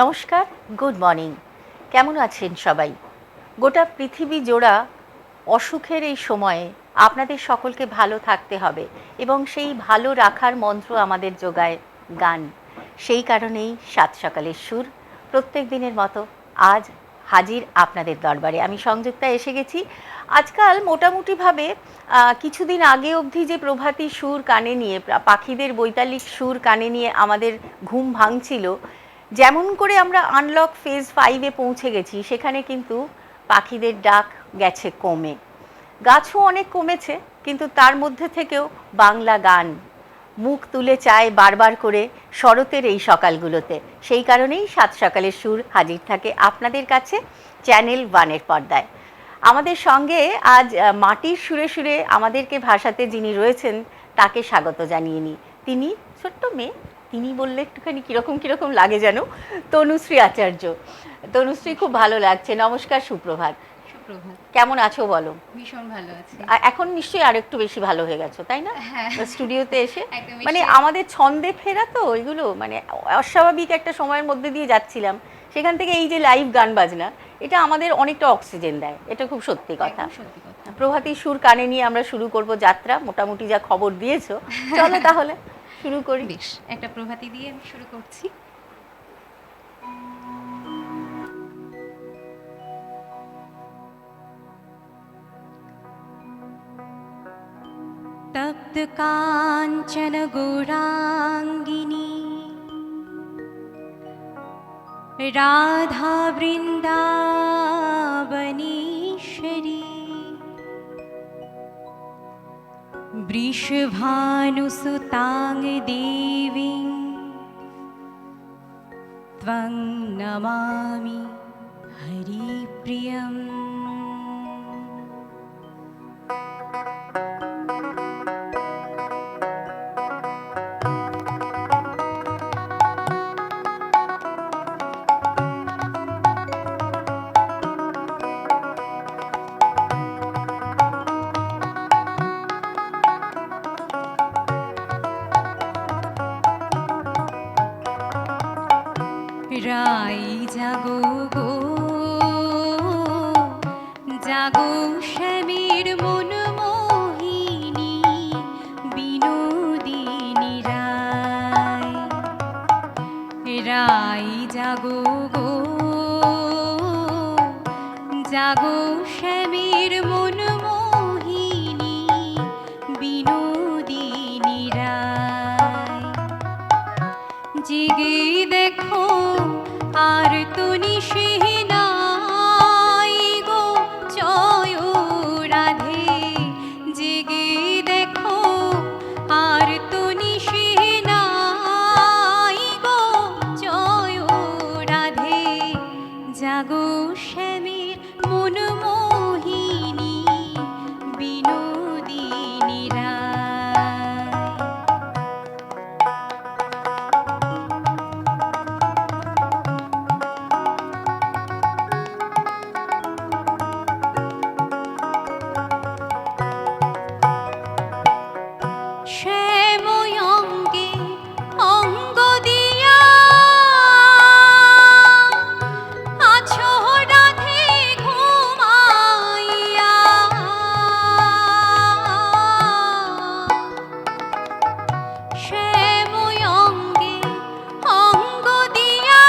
নমস্কার, good morning. কেমন আছেন সবাই? গোটা পৃথিবী জোড়া অসুখের এই সময়ে আপনাদের সকলকে ভালো থাকতে হবে এবং সেই ভালো রাখার মন্ত্র আমাদের যোগায় গান। সেই কারণেই সাত সকালের সুর প্রত্যেক দিনের মতো আজ হাজির আপনাদের দরবারে। আমি সংযুক্তা এসে গেছি। আজকাল মোটামুটিভাবে কিছুদিন আগে অবধি যে প্রভাতী সুর কানে নিয়ে, পাখিদের বৈতালিক সুর কানে নিয়ে আমাদের ঘুম ভাঙছিল, যেমন করে আমরা আনলক ফেজ 5-এ পৌঁছে গেছি, সেখানে কিন্তু পাখিদের ডাক গেছে কমে। গাছও অনেক কমেছে, কিন্তু তার মধ্যে থেকেও বাংলা গান মুখ তুলে চায় বারবার করে শরতের এই সকালগুলোতে। সেই কারণেই সাত সকালের সুর হাজির থাকে আপনাদের কাছে চ্যানেল 1-এর পর্দায়। আমাদের সঙ্গে আজ মাটির সুরে সুরে আমাদেরকে ভাসাতে যিনি রয়েছেন তাকে স্বাগত জানিয়ে নিই। তিনি ছোট্ট মেয়ে, তিনি বললে একটুখানি কীরকম কীরকম লাগে যেন, তনুশ্রী আচার্য। তনুশ্রী, খুব ভালো লাগছে। নমস্কার, সুপ্রভাত। সুপ্রভাত। কেমন আছো বলো? ভীষণ ভালো আছি। এখন নিশ্চয়ই আর একটু বেশি ভালো হয়ে গেছো, তাই না? হ্যাঁ, স্টুডিওতে এসে একদম মানে আমাদের ছন্দে ফেরা তো এগুলো, মানে অস্বাভাবিক একটা সময়ের মধ্যে দিয়ে যাচ্ছিলাম, সেখান থেকে এই যে লাইভ গান বাজনা, এটা আমাদের অনেকটা অক্সিজেন দেয়। এটা খুব সত্যি কথা। সত্যি কথা। প্রভাতী সুর কানে নিয়ে আমরা শুরু করব যাত্রা। মোটামুটি যা খবর দিয়েছো, চলো তাহলে শুরু করি। বেশ, একটা প্রভাতী দিয়ে আমি শুরু করছি। তপ্ত কাঞ্চন গৌরাঙ্গিনী রাধা বৃন্দাবনেশ্বরী বৃষভানুসুতাং দেবীং ত্বং নমামি হরিপ্রিয়ম। রাই জাগো গো জাগো শ্যামের মন মোহিনী বিনোদিনী রায়। রাই জাগো গো জাগো শ্যামের মন মোহিনী বিনোদিনী রায়। জেগে দেখো আর তো নিশি নাই গো জয় রাধে। জেগে দেখো আর তো নিশি নাই গো জয় রাধে। জাগো শ্যামের মন মোহিনী বিনোদিনী রায়। শ্যাময়ঙ্গে অঙ্গ দিয়া আছো রাধে ঘুমাইয়া। শ্যাময়ঙ্গে অঙ্গ দিয়া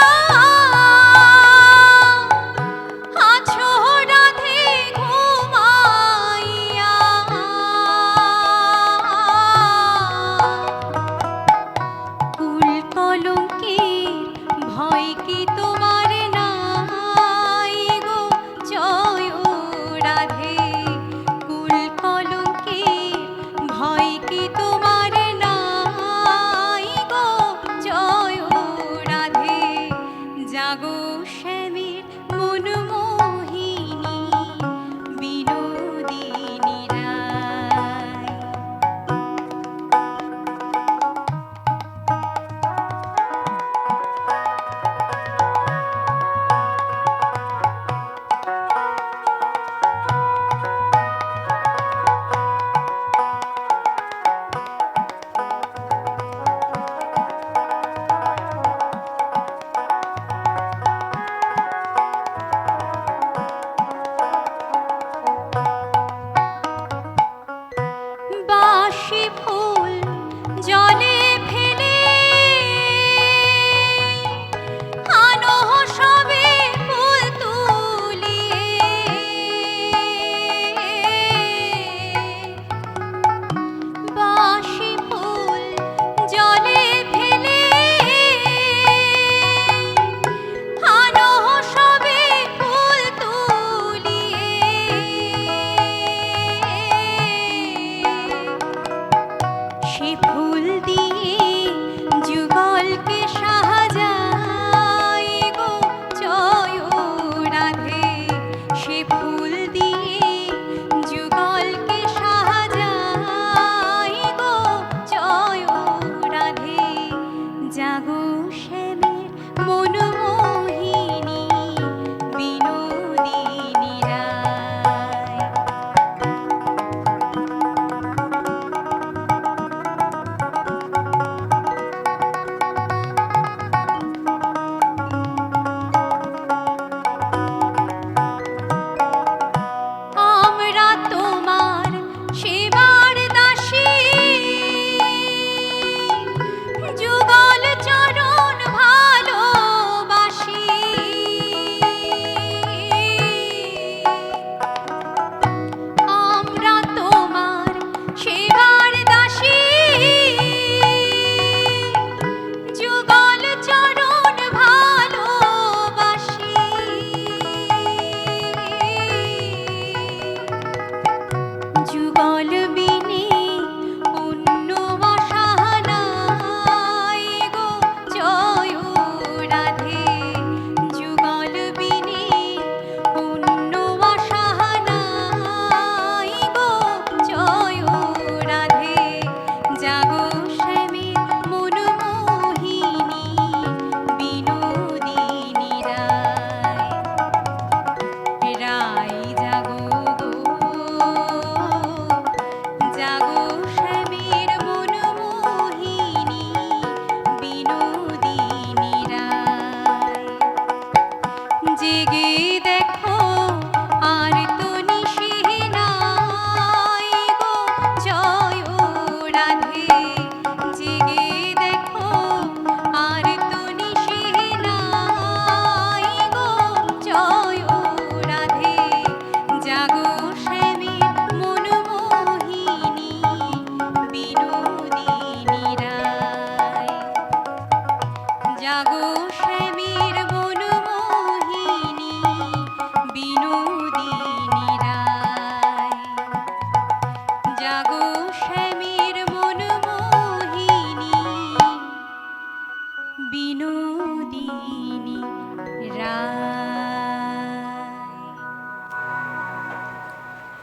আছো রাধে ঘুমাইয়া। কুল কলঙ্কের ভয় কি তোমার নাই গো জয় রাধে। কুল কলঙ্কের ভয় কি তোমার নাই গো জয় রাধে। জাগো শ্যামের মন মোহিনী বিনোদিনী রায়।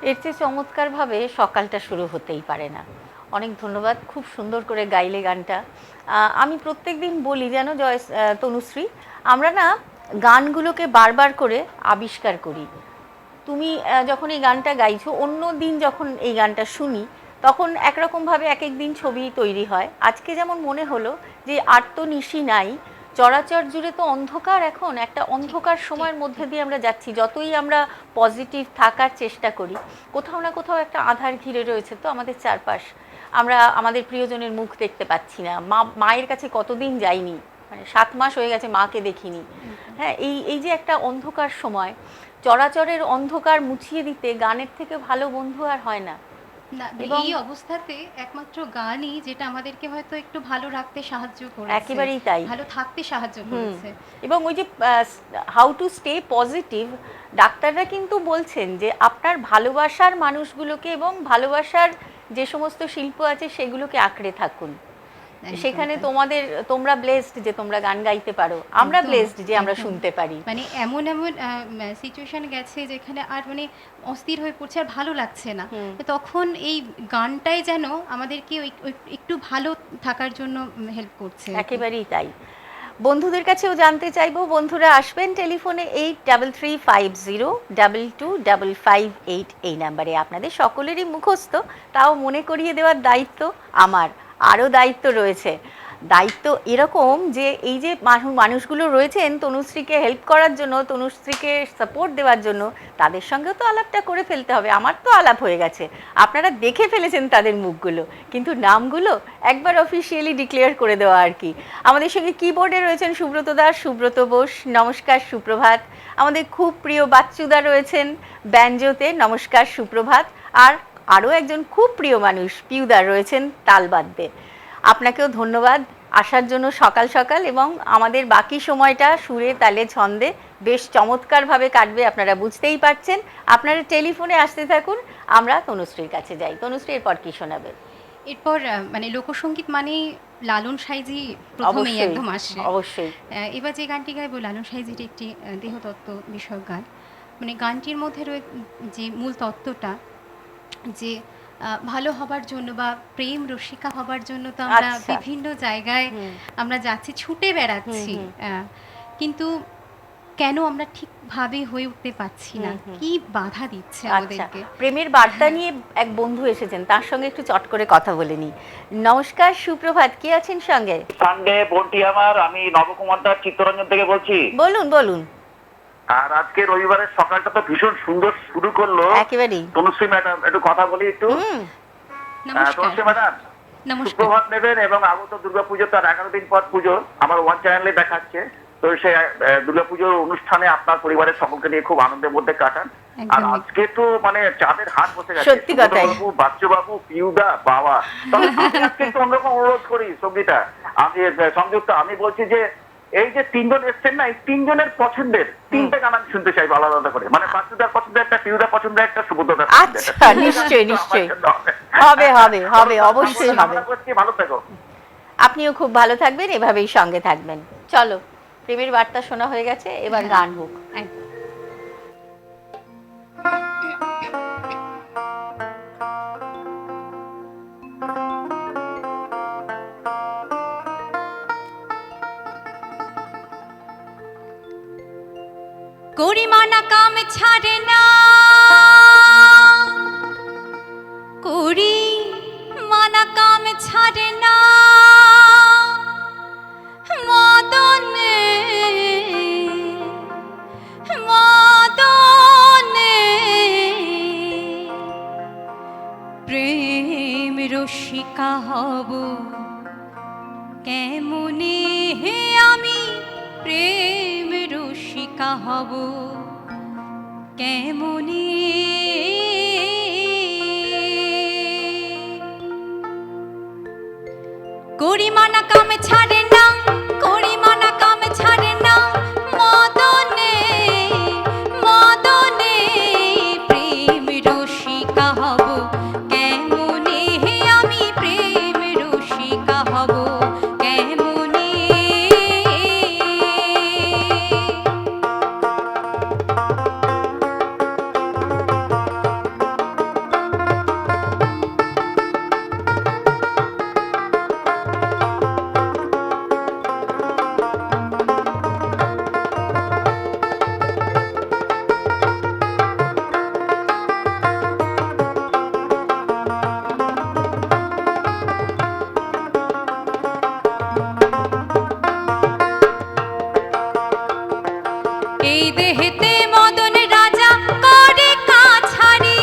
এর চেয়ে চমৎকারভাবে সকালটা শুরু হতেই পারে না। অনেক ধন্যবাদ, খুব সুন্দর করে গাইলে গানটা। আমি প্রত্যেক দিন বলি যেন তনুশ্রী, আমরা না গানগুলোকে বারবার করে আবিষ্কার করি। তুমি যখন এই গানটা গাইছো, অন্য দিন যখন এই গানটা শুনি তখন একরকমভাবে এক এক দিন ছবি তৈরি হয়। আজকে যেমন মনে হলো যে আর তো নিশি নাই, চরাচর জুড়ে তো অন্ধকার, এখন একটা অন্ধকার সময়ের মধ্যে দিয়ে আমরা যাচ্ছি। যতই আমরা পজিটিভ থাকার চেষ্টা করি, কোথাও না কোথাও একটা আধার ঘিরে রয়েছে তো আমাদের চারপাশ। আমরা আমাদের প্রিয়জনের মুখ দেখতে পাচ্ছি না। মায়ের কাছে কতদিন যাইনি, মানে 7 মাস হয়ে গেছে মাকে দেখিনি। হ্যাঁ, এই যে একটা অন্ধকার সময়, চরাচরের অন্ধকার মুছিয়ে দিতে গানের থেকে ভালো বন্ধু আর হয় না। এই অবস্থাতে একমাত্র গানই যেটা আমাদেরকে হয়তো একটু ভালো রাখতে সাহায্য করেছে, একেবারেই তাই, ভালো থাকতে সাহায্য করেছে। এবং ওই যে হাউ টু স্টে পজিটিভ, ডাক্তাররা কিন্তু বলছেন যে আপনার ভালোবাসার মানুষগুলোকে এবং ভালোবাসার যে সমস্ত শিল্প আছে সেগুলোকে আঁকড়ে থাকুন। সেখানে তোমরা ব্লেসড যে তোমরা গান গাইতে পারো, আমরা ব্লেসড যে আমরা শুনতে পারি। মানে এমন সিচুয়েশন গেছে যেখানে আর মানে অস্থির হয়ে পড়ছে, আর ভালো লাগছে না, তখন এই গানটাই যেন আমাদেরকে একটু ভালো থাকার জন্য হেল্প করছে। একেবারেই তাই। বন্ধুদের কাছেও জানতে চাইবো, বন্ধুরা আসবেন টেলিফোনে 8350225558 এই নাম্বারে। আপনাদের সকলেরই মুখস্থ, তাও মনে করিয়ে দেওয়ার দায়িত্ব আমার। আরও দায়িত্ব রয়েছে, দায়িত্ব এরকম যে এই যে মানুষগুলো রয়েছেন তনুশ্রীকে হেল্প করার জন্য, তনুশ্রীকে সাপোর্ট দেওয়ার জন্য, তাদের সঙ্গেও তো আলাপটা করে ফেলতে হবে। আমার তো আলাপ হয়ে গেছে, আপনারা দেখে ফেলেছেন তাদের মুখগুলো, কিন্তু নামগুলো একবার অফিসিয়ালি ডিক্লেয়ার করে দেওয়া আর কি। আমাদের সঙ্গে কিবোর্ডে রয়েছেন সুব্রত দাস, সুব্রত বোস, নমস্কার সুপ্রভাত। আমাদের খুব প্রিয় বাচ্চুদা রয়েছেন ব্যাঞ্জোতে, নমস্কার সুপ্রভাত। আর আরও একজন খুব প্রিয় মানুষ পিউদা রয়েছেন তালবাদ্যে। আপনাকেও ধন্যবাদ আসার জন্য সকাল সকাল, এবং আমাদের বাকি সময়টা সুরে তালে ছন্দে বেশ চমৎকারভাবে কাটবে, আপনারা বুঝতেই পারছেন। আপনারা টেলিফোনে আসতে থাকুন, আমরা তনুশ্রীর কাছে যাই। তনুশ্রী, এরপর কি শোনাবে? এরপর মানে লোকসঙ্গীত মানে লালন সাঁইজি প্রথমেই একদম আসে। অবশ্যই। এবার যে গানটি গাইবো লালন সাঁইজির একটি দেহতত্ত্ব বিষয়ক গান। মানে গানটির মধ্যে যে মূল তত্ত্বটা, যে ভালো হবার জন্য বা প্রেম রসিকা হবার জন্য তো আমরা বিভিন্ন জায়গায় আমরা যাচ্ছি, ছুটে বেড়াচ্ছি, কিন্তু কেন আমরা ঠিকভাবে হয়ে উঠতে পারছি না? কি বাধা দিচ্ছে আমাদেরকে? প্রেমের বার্তা নিয়ে এক বন্ধু এসেছেন, তার সঙ্গে একটু চট করে কথা বলে নি। নমস্কার সুপ্রভাত, কে আছেন সঙ্গে? সানডে বোনটি আমার, আমি নবকুমার দাস চিত্তরঞ্জন থেকে বলছি। বলুন বলুন। আর আজকে রবিবারের সকালটা তো ভীষণ সুন্দর শুরু করলো একেবারেই। তনুশ্রী ম্যাডাম, একটু কথা বলি একটু। তনুশ্রী ম্যাডাম, সুপ্রভাত নেবেন, এবং আগত দুর্গাপুজো, তার 11 দিন পর পুজো আমার ওয়ান চ্যানেলে দেখাচ্ছে। তো সেই দুর্গাপুজোর অনুষ্ঠানে আপনার পরিবারের সকলকে নিয়ে খুব আনন্দের মধ্যে কাটান। আর আজকে তো মানে চাঁদের হাট বসে গেছে, সত্যি কথাই। বাচ্চু বাবু, পিউদা, বাবা। তবে আমি আজকে একটু অন্যরকম অনুরোধ করি সঙ্গীতা, আমি সংযুক্ত, আমি বলছি যে এই যে 3 জন এসছেন না, এই 3 জনের পছন্দের 3টে গান আমি শুনতে চাইবো আলাদা আলাদা করে। মানে বাচ্চুদার পছন্দের একটা, পিউদার পছন্দের একটা, সুবোধদার পছন্দের একটা। আচ্ছা, নিশ্চয়ই নিশ্চয়ই হবে হবে হবে, অবশ্যই হবে। ভালো থাকো। আপনিও খুব ভালো থাকবেন, এভাবেই সঙ্গে থাকবেন। চলো, প্রেমের বার্তা শোনা হয়ে গেছে, এবার গান হোক। করিমানা কাম ছাড়ে না, করিমানা কাম ছাড়ে না, মদনে মদনে প্রেম রসিকা হব কেমনে, হে আমি প্রেম রসিকা হব কেমনে। করিমানা কামে ছাড়ে না, করিমানা কামে ছাড়ে না, মদনে মদনে প্রেম রসিকা হব কেমনে, হে আমি প্রেম রসিকা হব কেমনে। এই দেহেতে মদন রাজা করে কাছারি,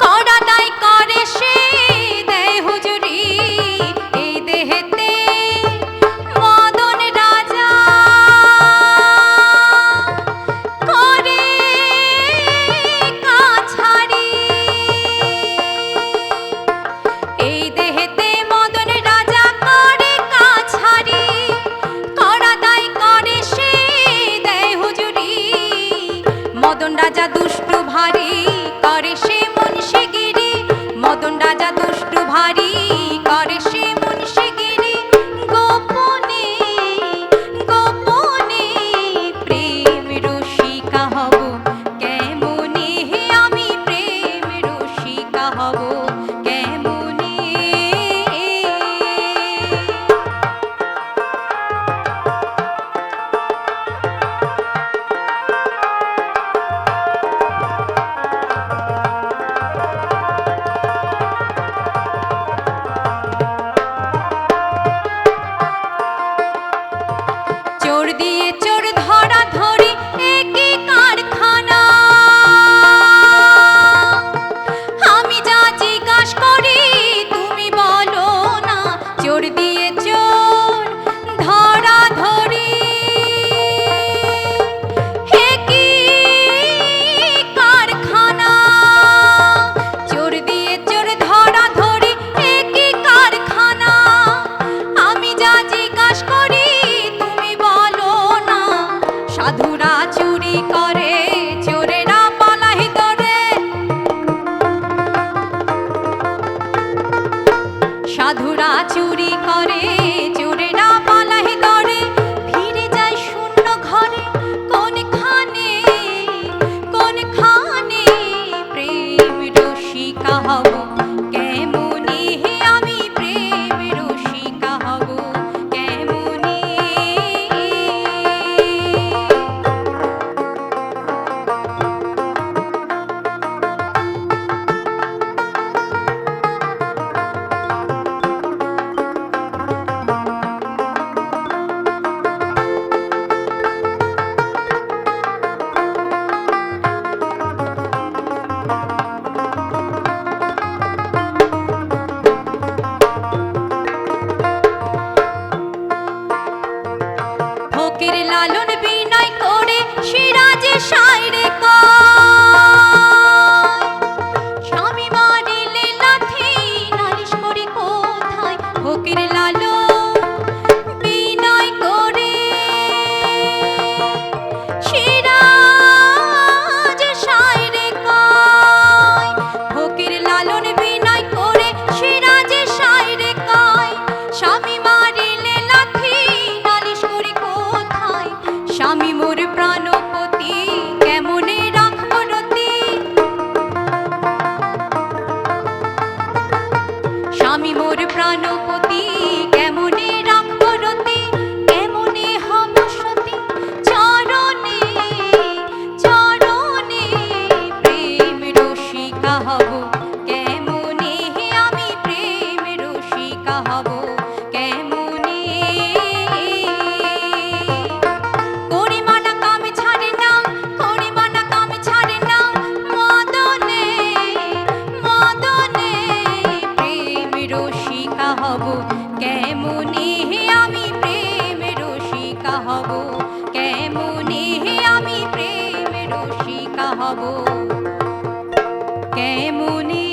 করা দায় করে সে দেয় হুজুরি। এই দেহেতে মদন রাজা করে কাছারি, এই দেহেতে মদন রাজা করে কাছারি, করা দায় করে সে দেয় হুজুরি। মদন রাজা দুষ্টু ভারী করে সে মুন্সিগিরি, মদন রাজা দুষ্টু ভারী করে সে মুন্সিগিরি। গোপনে গোপনে প্রেম রসিকা হব কেমনে, আমি প্রেম রসিকা হব কেমনে। চোর দিয়ে চোর ধরা ধরি একই কারখানা, আমি যা জিজ্ঞাস করি তুমি বলো না। চোর দিয়ে চোর ধরা ধরি একই কারখানা, চোর দিয়ে চোর ধরা ধরি একই কারখানা, আমি যা জিজ্ঞাস করি তুমি বলো না। সাধুরা চুরি করে চোরেরা পালাই ধরে, সাধুরা চুরি করে চোরেরা পালাই ধরে। ফিরে যায় শূন্য ঘরে কোনখানে কোনখানে, প্রেম রসিকা হব কেমনে, আমি প্রেম রসিকা হব কেমনে। ফকির লালন বিনয় করে সিরাজে শায়রে কয়, স্বামী মারিলে লাথি নালিশ করি কোথায়। ফকির লালন বিনয় করে সিরাজে শায়রে কয়, ফকির লালন বিনয় করে সিরাজে শায়রে কয়, স্বামী মারিলে লাথি নালিশ করি কোথায়। স্বামী মোর প্রাণপতি কেমনে রাখব রতি, স্বামী মোর প্রাণপতি কেমনে রাখব রতি। কেমনে হব সতী চরণে চরণে, প্রেম রসিকা হব কেমনে, আমি প্রেম রসিকা হব কেমনে। করিমানা কাম ছাড়ে না, করিমানা কাম ছাড়ে না, মদনে মদনে প্রেম রসিকা হব কেমনে, আমি প্রেম রসিকা হব কেমনে, আমি প্রেম রসিকা হব কেমনে।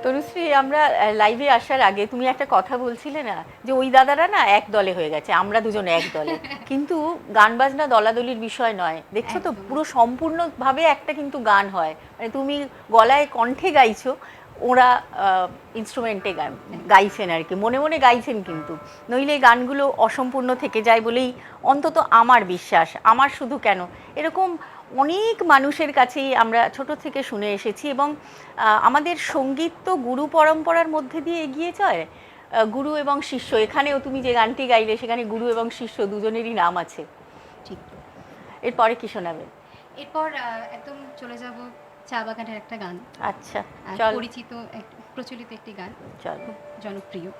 তনুশ্রী, আমরা লাইভে আসার আগে তুমি একটা কথা বলছিলে না যে ওই দাদারা না এক দলে হয়ে গেছে, আমরা দুজন এক দলে। কিন্তু গান বাজনা দলাদলির বিষয় নয়, দেখছো তো পুরো সম্পূর্ণভাবে একটা কিন্তু গান হয়। মানে তুমি গলায় কণ্ঠে গাইছো, ওরা ইনস্ট্রুমেন্টে গাইছেন আর কি, মনে মনে গাইছেন, কিন্তু নইলে গানগুলো অসম্পূর্ণ থেকে যায় বলেই অন্তত আমার বিশ্বাস। আমার শুধু কেন, এরকম অনেক মানুষের কাছেই আমরা ছোট থেকে শুনে এসেছি, এবং আমাদের সঙ্গীত তো গুরু পরম্পরার মধ্যে দিয়ে এগিয়ে যায়। গুরু এবং শিষ্য, এখানেও তুমি যে গানটি গাইলে সেখানে গুরু এবং শিষ্য দুজনেরই নাম আছে। ঠিক। এরপরে কি শোনাবে? এরপর একদম চলে যাব চা বাগানের একটা গান। আচ্ছা, চল। পরিচিত প্রচলিত একটি গান, চলো। খুব জনপ্রিয়।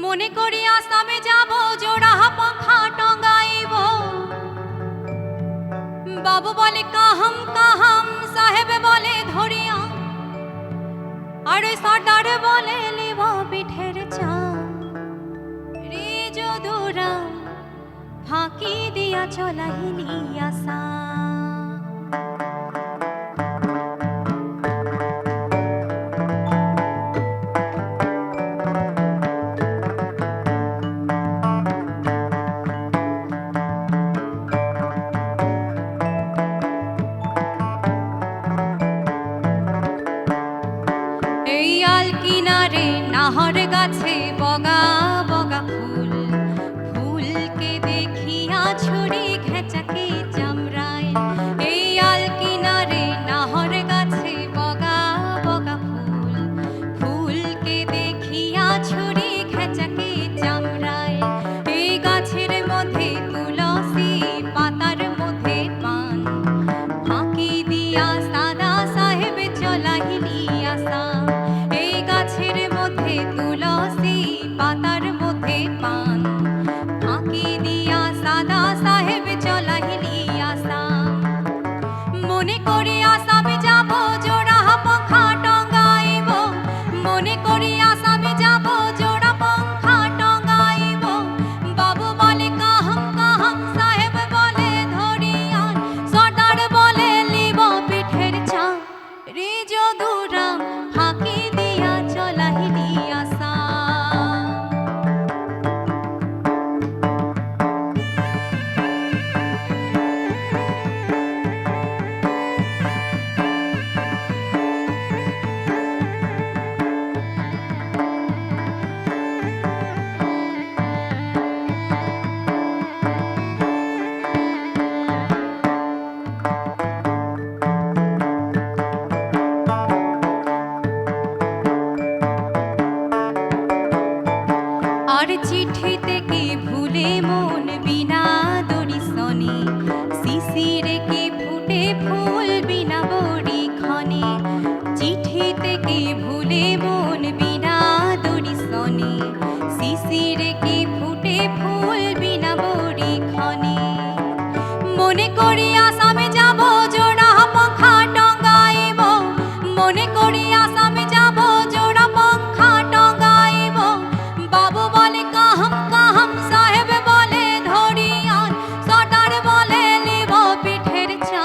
মনে করি আসামে যাব, জোড়া পাখা টঙ্গাইব, বাবু বলে কাহাম কাহাম, সাহেব বলে ধরিয়া, আর ওই সর্দার বলে লিব পিঠের চা। রে যদুরা ফাঁকি দিয়া চলাইলি আসা। এই আল কিনারে নাহর গাছে বগা বগা ফুল, ফুলকে দেখিয়া ছুরি ঘেঁচাকে চামড়ায়। এই আল কিনারে নাহর গাছে বগা বগা ফুল, ফুলকে দেখিয়া ছুরি ঘেঁচাকে চামড়ায়। এই গাছের মধ্যে তুলসী, পাতার মধ্যে পান, ফাঁকি দিয়া সাদা সাহেব চলাইলি আসা। এই গাছের মধ্যে তুলসী, পাতার মধ্যে পান, ফাঁকি দিয়া সাদা সাহেব চলাইলি আসা। মনে করি আসামে যাব, জোড়া পাখা টঙ্গাইব, মনে করি আসামে যাব, জোড়া পাখা টঙ্গাইব, বাবু বলে কাহাম কাহাম, সাহেব বলে ধরিয়ান, সর্দার বলে লিব পিঠের চা। রে যদুরাম ফাঁকি দিয়া চলাইলি আসা। আর চিঠিতে কি ভুলে মন বিনা দড়ি সনে, শিশিরে কি ফুটে ফুল বিনা বড়ি ক্ষণে। চিঠিতে কি ভুলে মন বিনা দড়ি সনে, শিশিরে কি ফুটে ফুল বিনা বড়ি ক্ষণে। মনে করি আসামে যাব, জোড়া পাখা টঙ্গাইব, মনে করি আসামে যাব, জোড়া পাখা টঙ্গাইব, বাবু বলে কাহাম কাহাম, সাহেব বলে ধরিয়ান, সর্দার বলে লিব পিঠের চা।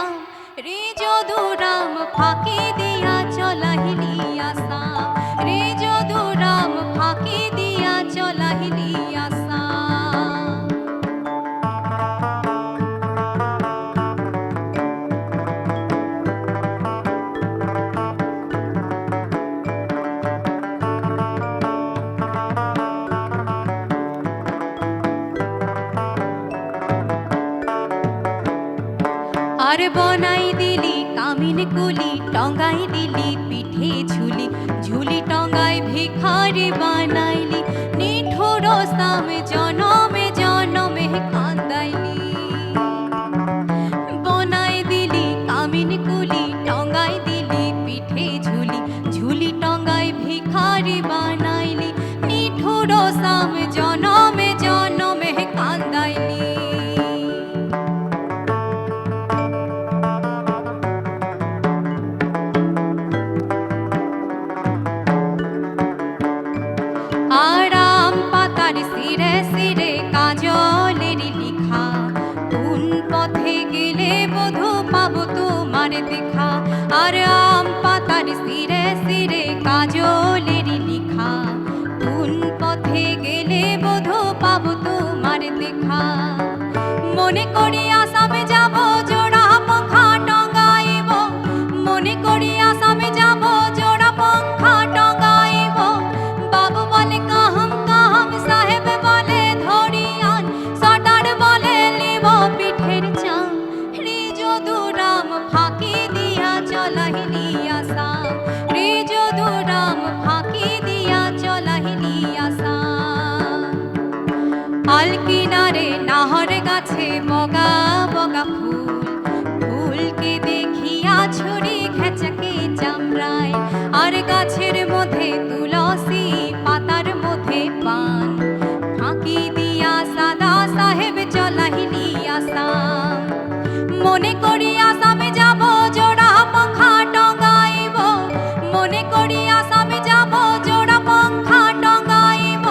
রে যদুরাম ফাঁকি দিয়া চলাইলি আসা। রে যদুরাম ফাঁকি দিয়া চলাইলি আসা। আর বনাই দিলি কামিন কুলি, টঙ্গাই দিলি পিঠে ঝুলি, ঝুলি টঙ্গাই ভিখারি বানাইলি, নিঠুর সাম জনমে জনমে কান্দাইলি। বনাই দিলি কামিন কুলি, টঙ্গাই দিলি পিঠে ঝুলি, ঝুলি টঙ্গাই ভিখারি বানাইলি, নিঠুর সাম জনমে জনমে কান্দাইলি। আরাম পাতার সিরে সিরে কাজলের লিখা, কোন পথে গেলে বধূ পাবো তোমার দেখা। আর আম পাতার সিরে সিরে কাজলের লিখা, কোন পথে গেলে বধূ পাবো তোমার দেখা। মনে করি আসামে যাব, জোড়া পাখা টঙ্গাইব, মনে করি আসামে যাব, জোড়া পাখা টঙ্গাইব, বাবু বলে কাহাম কাহাম, সাহেব বলে ধরিয়ান, সর্দার বলে লিব ফুল ফুলকে দেখিয়া ছড়ি ঘেঁচাকে চামড়ায় আর গাছের মধ্যে তুলসী পাতার মধ্যে পান ফাঁকি দিয়া সাদা সাহেব চলাহিলি আসাম মনে করি আসামে যাব জোড়া পঙ্খা টঙ্গাইব মনে করি আসামে যাব জোড়া পঙ্খা টঙ্গাইব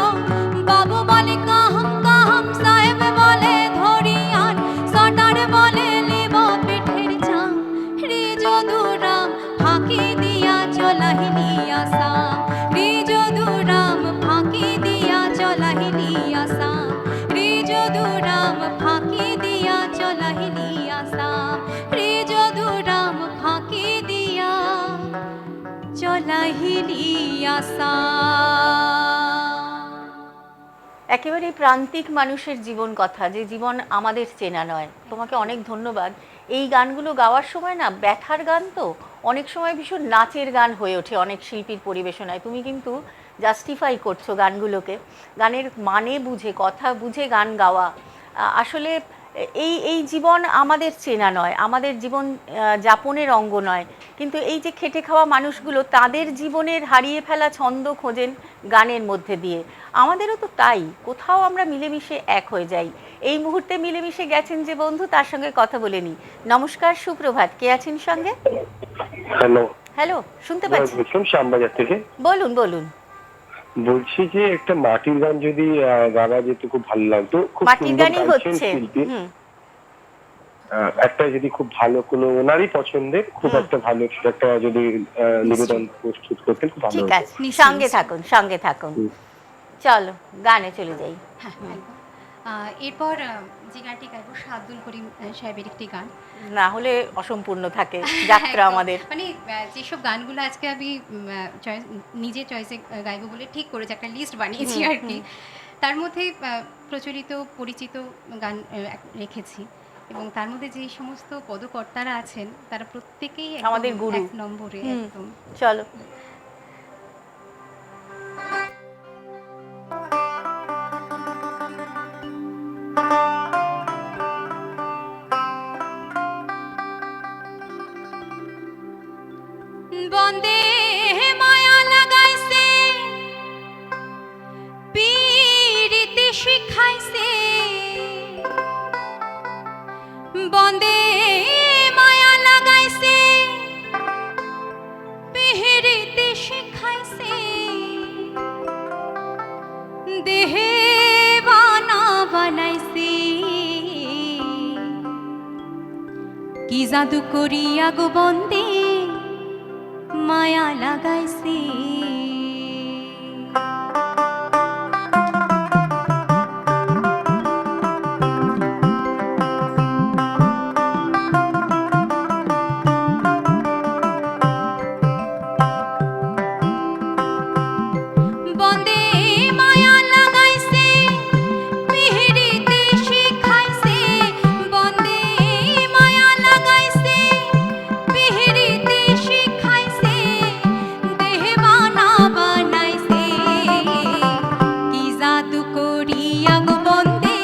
বাবু বলে কাহম কাহম সাহেব বলে ধরিয়ান সটার বলে লিব পিঠের চাম রে যদুরাম ফাঁকি দিয়া চলাহিলি আসাম রে যদুরাম ফাঁকি দিয়া চলাহিলি আসাম রে যদুরাম ফাঁকি দিয়া চলাহিলি আসাম রে যদুরাম ফাঁকি দিয়া চলাহিলি আসাম। একেবারে প্রান্তিক মানুষের জীবন কথা, যে জীবন আমাদের চেনা নয়। তোমাকে অনেক ধন্যবাদ। এই গানগুলো গাওয়ার সময় না, ব্যথার গান তো অনেক সময় ভীষণ নাচের গান হয়ে ওঠে অনেক শিল্পীর পরিবেশনায়। তুমি কিন্তু জাস্টিফাই করছো গানগুলোকে, গানের মানে বুঝে, কথা বুঝে গান গাওয়া। আসলে এই এই জীবন আমাদের চেনা নয়, আমাদের জীবন যাপনের অঙ্গ নয়, কিন্তু এই যে খেটে খাওয়া মানুষগুলো তাদের জীবনের হারিয়ে ফেলা ছন্দ খোঁজেন গানের মধ্যে দিয়ে। আমাদেরও তো তাই, কোথাও আমরা মিলেমিশে এক হয়ে যাই। এই মুহূর্তে মিলেমিশে গেছেন যে বন্ধু, তার সঙ্গে কথা বলে নিই। নমস্কার, সুপ্রভাত, কে আছেন সঙ্গে? হ্যালো হ্যালো, শুনতে পাচ্ছি? শ্যামবাজার থেকে বলুন বলুন। বলছি যে একটা মাটির গান যদি গাওয়া যেত খুব ভালো লাগতো। খুব মাটির গানই হচ্ছে। একটা যদি খুব ভালো কোনো ওনারই পছন্দের খুব একটা ভালো একটা যদি নিবেদন প্রস্তুত করতেন খুব ভালো ঠিক হতো। আছে, সঙ্গে থাকুন সঙ্গে থাকুন। চলো গানে চলে যাই। হ্যাঁ একদম। এরপর যে গানটি গাইবো আব্দুল করিম সাহেবের একটি গান, না হলে অসম্পূর্ণ থাকে যাত্রা একদম। আমাদের। মানে যেসব গানগুলো আজকে আমি নিজে চয়েসে গাইবো বলে ঠিক করেছি, একটা লিস্ট বানিয়েছি আর কি। তার মধ্যে প্রচলিত পরিচিত গান রেখেছি, এবং তার মধ্যে যে সমস্ত পদকর্তারা আছেন তারা প্রত্যেকেই আমাদের গুরু, এক নম্বরে। একদম চলো। বন্দে মায়া লাগাইছে পীড়িতি শিখাইছে বন্দে মায়া লাগাইছে পীড়িতি শিখাইছে দেহে বানা বানাইছে কি জাদু করিয়া গো বন্দে মায়া লাগাইছে। বন্দে মায়া লাগাইছে পিহিরিতে শিখাইছে বন্দে মায়া লাগাইছে পিহিরিতে শিখাইছে দেহে বানা বানাইছে কি জাদু করিয়া গো বন্দে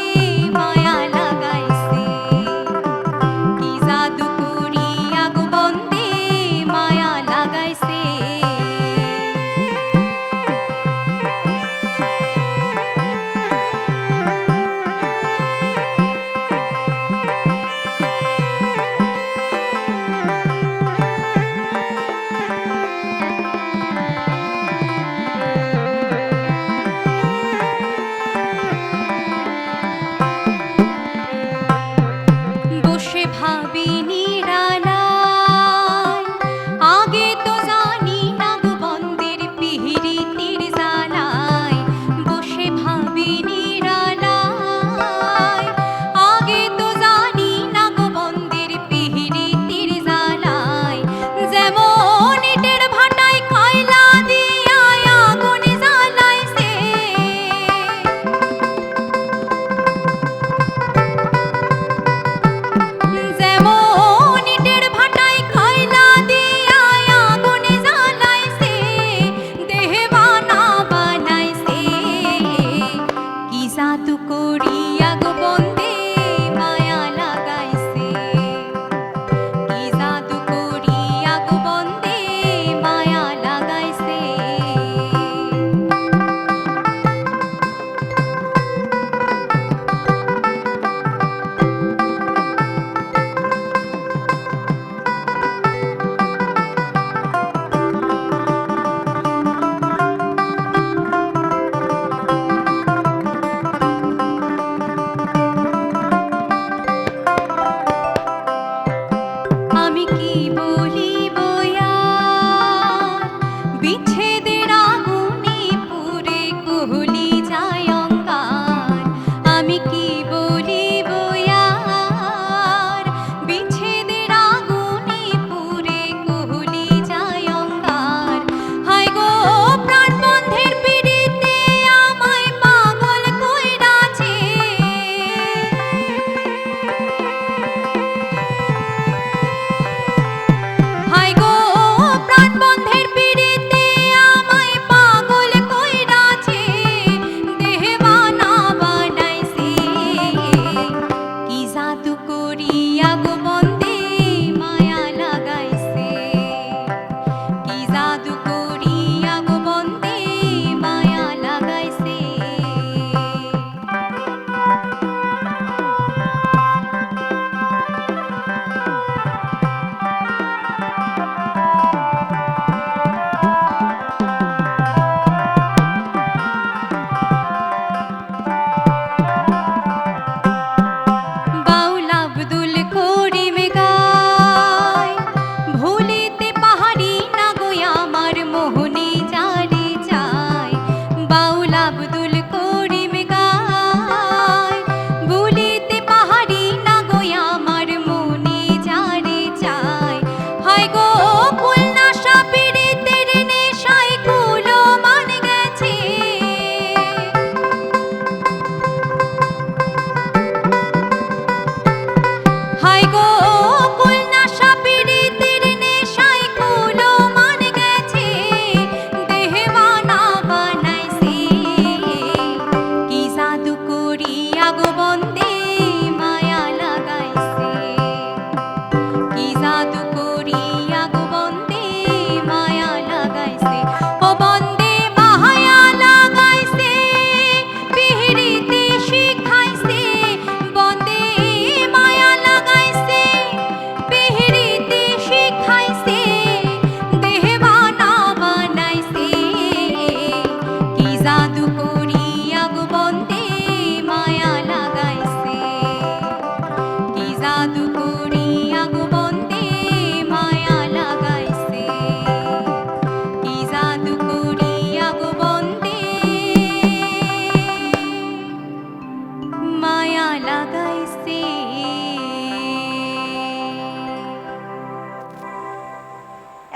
মায়া লাগাইছে কি জাদু করিয়া গো বন্দে মায়া লাগাইছে। বসে ভাবি নিরালায় আগে তো জানি না গো বন্দের পিহিরিতির জ্বালায় বসে ভাবি নিরালায় আগে তো জানি না গো বন্দের পিহিরিতির জ্বালায় যেমন ইটের ভাটায় কয়লা দিয়া আগুন জ্বালাইছে যেমন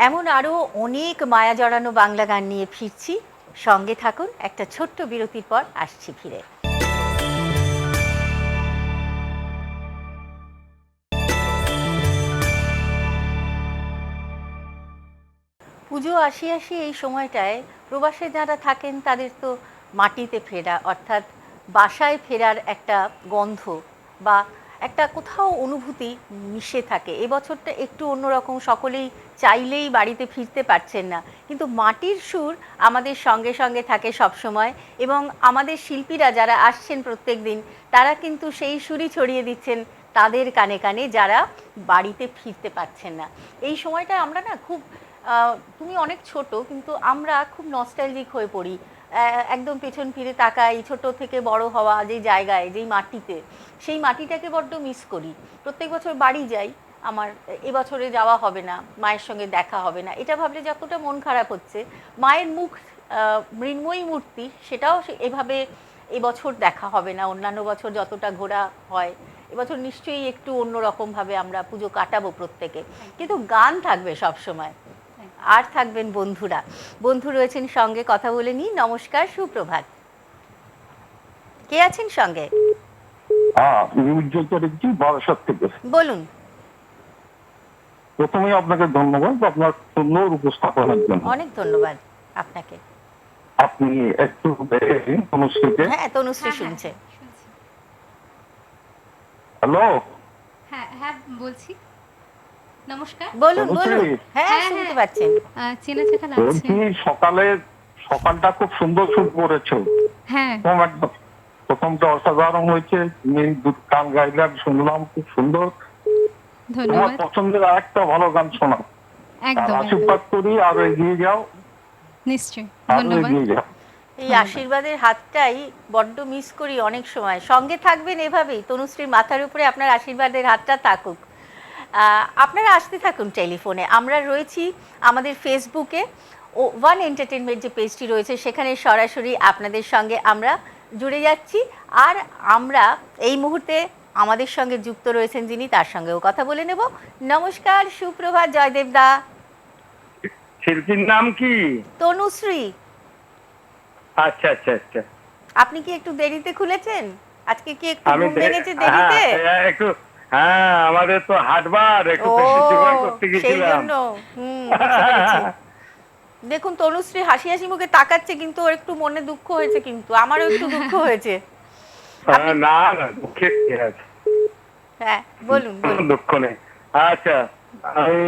এমন আরও অনেক মায়া জড়ানো বাংলা গান নিয়ে ফিরছি, সঙ্গে থাকুন। একটা ছোট্ট বিরতির পর আসছি ফিরে। পুজো আসি আসি এই সময়টায় প্রবাসে যারা থাকেন তাদের তো মাটিতে ফেরা অর্থাৎ বাসায় ফেরার একটা গন্ধ বা একটা কোথাও অনুভূতি মিশে থাকে। এবছরটা একটু অন্যরকম, সকলেই চাইলেই বাড়িতে ফিরতে পারছেন না, কিন্তু মাটির সুর আমাদের সঙ্গে সঙ্গে থাকে সব সময়। এবং আমাদের শিল্পীরা যারা আসছেন প্রত্যেক দিন, তারা কিন্তু সেই সুরই ছড়িয়ে দিচ্ছেন তাদের কানে কানে, যারা বাড়িতে ফিরতে পারছেন না। এই সময়টা আমরা না খুব তুমি অনেক ছোট, কিন্তু আমরা খুব নস্টালজিক হয়ে পড়ি। একদম পেছন ফিরে তাকাই, ছোট থেকে বড় হওয়া যেই জায়গায়, যেই মাটিতে, সেই মাটিটাকে বড্ড মিস করি। প্রত্যেক বছর বাড়ি যাই, আমার এবছরে যাওয়া হবে না, মায়ের সঙ্গে দেখা হবে না, এটা ভাবলে যতটা মন খারাপ হচ্ছে। মায়ের মুখ মৃন্ময়ী মূর্তি, সেটাও এভাবে এবছর দেখা হবে না। অন্যান্য বছর যতটা ঘোরা হয়, এবছর নিশ্চয়ই একটু অন্যরকমভাবে আমরা পুজো কাটাবো প্রত্যেকে, কিন্তু গান থাকবে সব সময়। আর থাকবেন বন্ধুরা, বন্ধু রয়েছেন সঙ্গে, কথা বলে নিই। নমস্কার, সুপ্রভাত, কে আছেন সঙ্গে? বলুন। প্রথমে আপনাকে ধন্যবাদ আপনার সুন্দর উপস্থাপনার জন্য। অনেক ধন্যবাদ আপনাকে। আপনি একটু তনুশ্রীকে। হ্যাঁ, তনুশ্রী শুনছে। হ্যালো। হ্যাঁ হ্যাঁ বলছি। নমস্কার। বলুন বলুন। হ্যাঁ, শুনতে পাচ্ছেন। চেনা চেনা লাগছে। সকালটা খুব সুন্দর শুরু করেছো। হ্যাঁ, প্রথমটা অসাধারণ হয়েছে, তুমি গান গাইলে শুনলাম, খুব সুন্দর। তোমার ধন্যবাদ। পছন্দের আরেকটা ভালো গান শোনাও। একদম আশীর্বাদ করি, আরো এগিয়ে যাও। নিশ্চয়ই, আরো ধন্যবাদ। এগিয়ে যাও। এই আশীর্বাদের হাতটাই বড্ড মিস করি অনেক সময়। সঙ্গে থাকবেন এভাবেই, তনুশ্রীর মাথার উপরে আপনার আশীর্বাদের হাতটা থাকুক। আপনারা আসতে থাকুন টেলিফোনে। আমরা রয়েছি আমাদের ফেসবুকে, ও ওয়ান এন্টারটেনমেন্ট যে পেজটি রয়েছে, সেখানে সরাসরি আপনাদের সঙ্গে আমরা জুড়ে যাচ্ছি। আর আমরা এই মুহূর্তে আমাদের সঙ্গে যুক্ত রয়েছেন যিনি, তার সঙ্গেও কথা বলে নেব। নমস্কার, সুপ্রভাত জয়দেব দা। শিল্পীর নাম কি? তনুশ্রী। আচ্ছা আচ্ছা আচ্ছা। আপনি কি একটু দেরিতে খুলেছেন? আজকে কি একটু ঘুম ভেঙেছে দেরিতে? একটু, হ্যাঁ, আমাদের তো হাটবার একটু করতে সেই গেছিলাম। জন্য। বুঝতে পেরেছি। দেখুন, তনুশ্রী হাসি হাসি মুখে তাকাচ্ছে, কিন্তু ওর একটু মনে দুঃখ হয়েছে, কিন্তু আমারও একটু দুঃখ হয়েছে। না না, দুঃখের কি আছে? হ্যাঁ, বলুন বলুন। দুঃখ নেই। আচ্ছা, আমি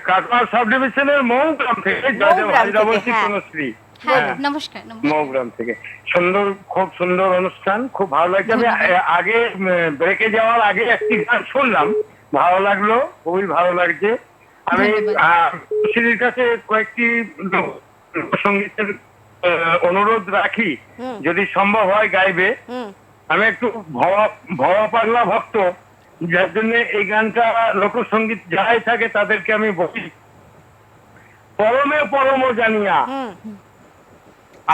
কাটোয়া সাব ডিভিশনের মৌগ্রাম থেকে জয়দেব হাজরা বলছি। তনুশ্রী। হ্যাঁ, নমস্কার। মৌগ্রাম থেকে। সুন্দর, খুব সুন্দর অনুষ্ঠান, খুব ভালো লাগছে। আমি আগে ব্রেকে যাওয়ার আগে একটি গান শুনলাম, ভালো লাগলো, খুবই ভালো লাগছে। আমি তনুশ্রীর কাছে কয়েকটি সঙ্গীতের অনুরোধ রাখি, যদি সম্ভব হয় গাইবে। আমি একটু ভবা পাগলা ভক্ত, যার জন্য এই গানটা লোকসঙ্গীত যারাই থাকে তাদেরকে আমি বলি, পরমে পরম জানিয়া।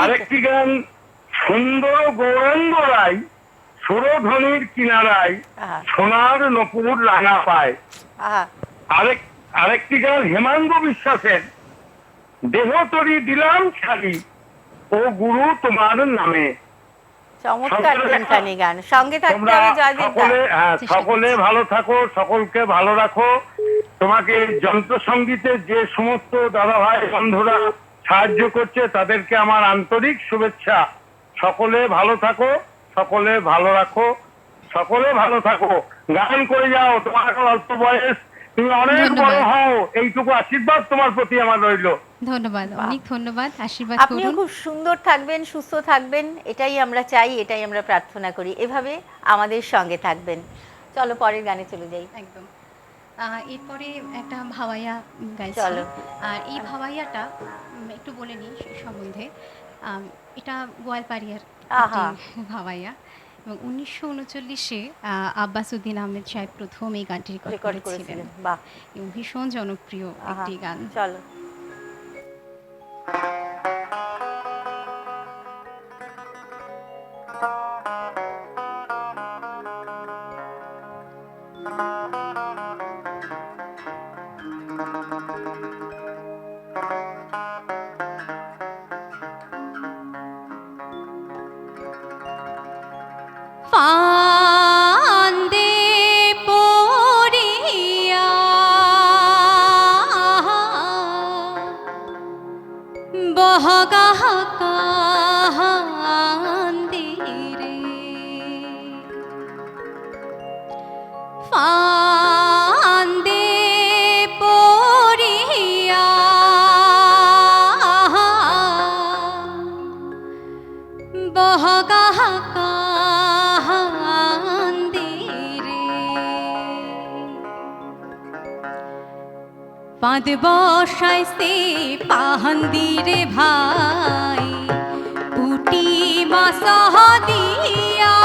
আরেকটি গান, সুন্দর গৌরাঙ্গ রায়, সুরধ্বনির কিনারায় সোনার নপুর রাঙা পায়। আরেকটি গান হেমাঙ্গ বিশ্বাসের, দেহ তরি দিলাম শাড়ি, ও গুরু তোমার নামে। চমৎকার তিনখানি গান, সঙ্গে থাকতে হবে জয়দেব দা। সকলে ভালো থাকো, সকলকে ভালো রাখো। তোমাকে যন্ত্র সঙ্গীতে যে সমস্ত দাদা ভাই বন্ধুরা সাহায্য করছে, তাদেরকে আমার আন্তরিক শুভেচ্ছা। সকলে ভালো থাকো, সকলে ভালো রাখো, সকলে ভালো থাকো। গান করে যাও, তোমার এখন অল্প বয়স, তুমি অনেক বড় হও, এইটুকু আশীর্বাদ তোমার প্রতি আমার রইল। ধন্যবাদ, অনেক ধন্যবাদ, আশীর্বাদ করুন। আপনিও খুব সুন্দর থাকবেন, সুস্থ থাকবেন, এটাই আমরা চাই, এটাই আমরা প্রার্থনা করি। এভাবে আমাদের সঙ্গে থাকবেন। চলো পরের গানে চলে যাই। একদম। এরপরে একটা ভাওয়াইয়া গাইছি। চলো। আর এই ভাওয়াইয়াটা একটু বলে নিই সম্বন্ধে। এটা গোয়ালপাড়িয়ার একটি ভাওয়াইয়া, এবং 1939-এ আব্বাসউদ্দিন আহমেদ সাহেব প্রথম এই গানটি রেকর্ড করেছিলেন। বাহ, এবং ভীষণ জনপ্রিয় একটি গান। চলো। বাঁধ বসাইছে পাহান্দিরে ভাই পুটি মাছ দিয়া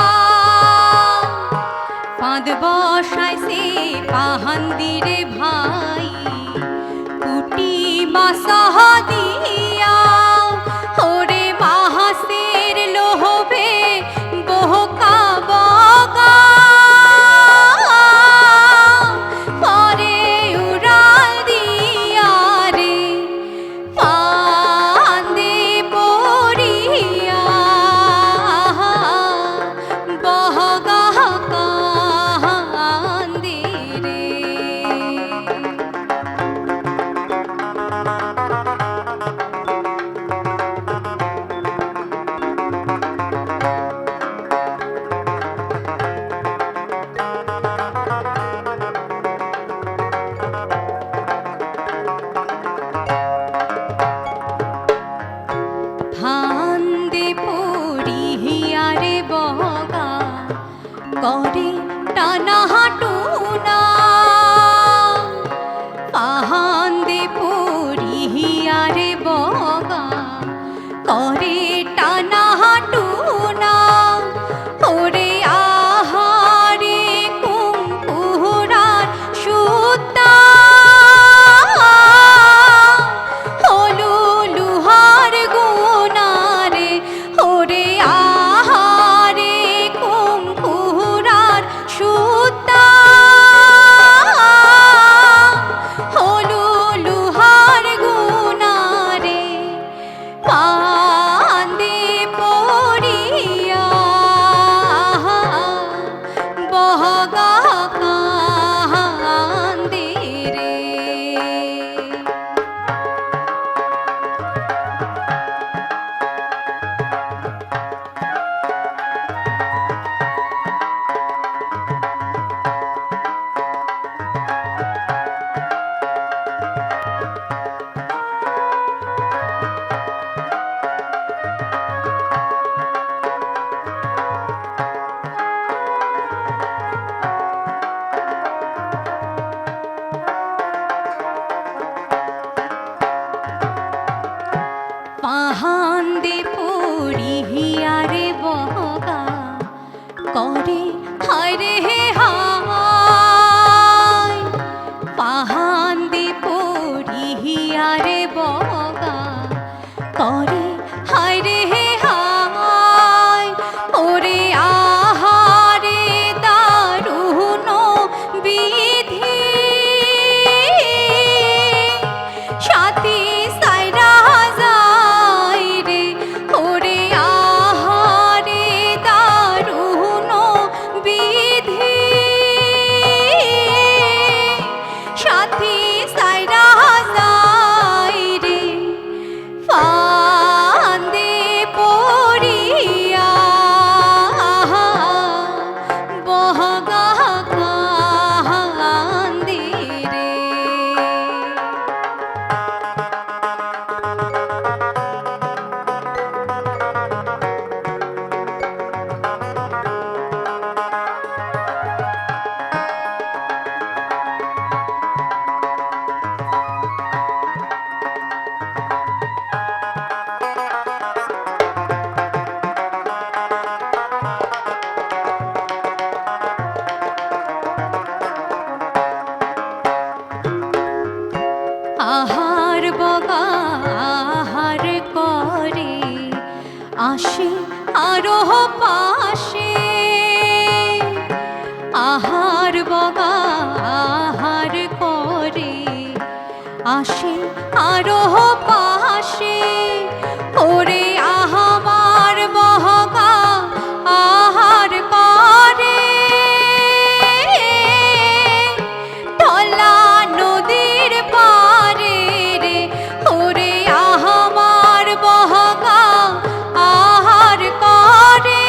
বাঁধ বসাইছে পাহান্দিরে ভাই পুটি মাছ দিয়া ওরে মাহাসের লোহবে বহকা বগা পরে উড়াল দিয়া রে ফান্দে পড়িয়া বহগা কান্দে রে। ফান্দে পড়িয়া রে বগা করে টানা হাঁটুনা ফান্দে পড়িয়া রে বগা করে টানা হাঁটুনা ওরে আহারে কুমকুরার সুতা হলু লুহার গুনারে ওরে আহারে কুমকুরার সুতা হলু লুহার গুনারে পান্দে পড়িয়া বহগা কান্দে রে। পাহান্দে পড়িয়া রে বগা করে হায় রে হায় পাহান্দে পড়িয়া রে বগা করে হায় রে হায় ওরে আহারে দারুণ বিধি সাথী সাইরা যায় রে ওরে আহারে দারুণ বিধি সাথী সাইরা যায় রে ফান্দে পড়িয়া বহগা কান্দে রে। আহার বগা আহার করে আসে আরোহ পাশে আহার বগা আহার করে আসে আরোহ পাশে ওরে আহাবার বহগা আহার করে ঢলা নদীর পারে রে ওরে আহাবার বহগা আহার করে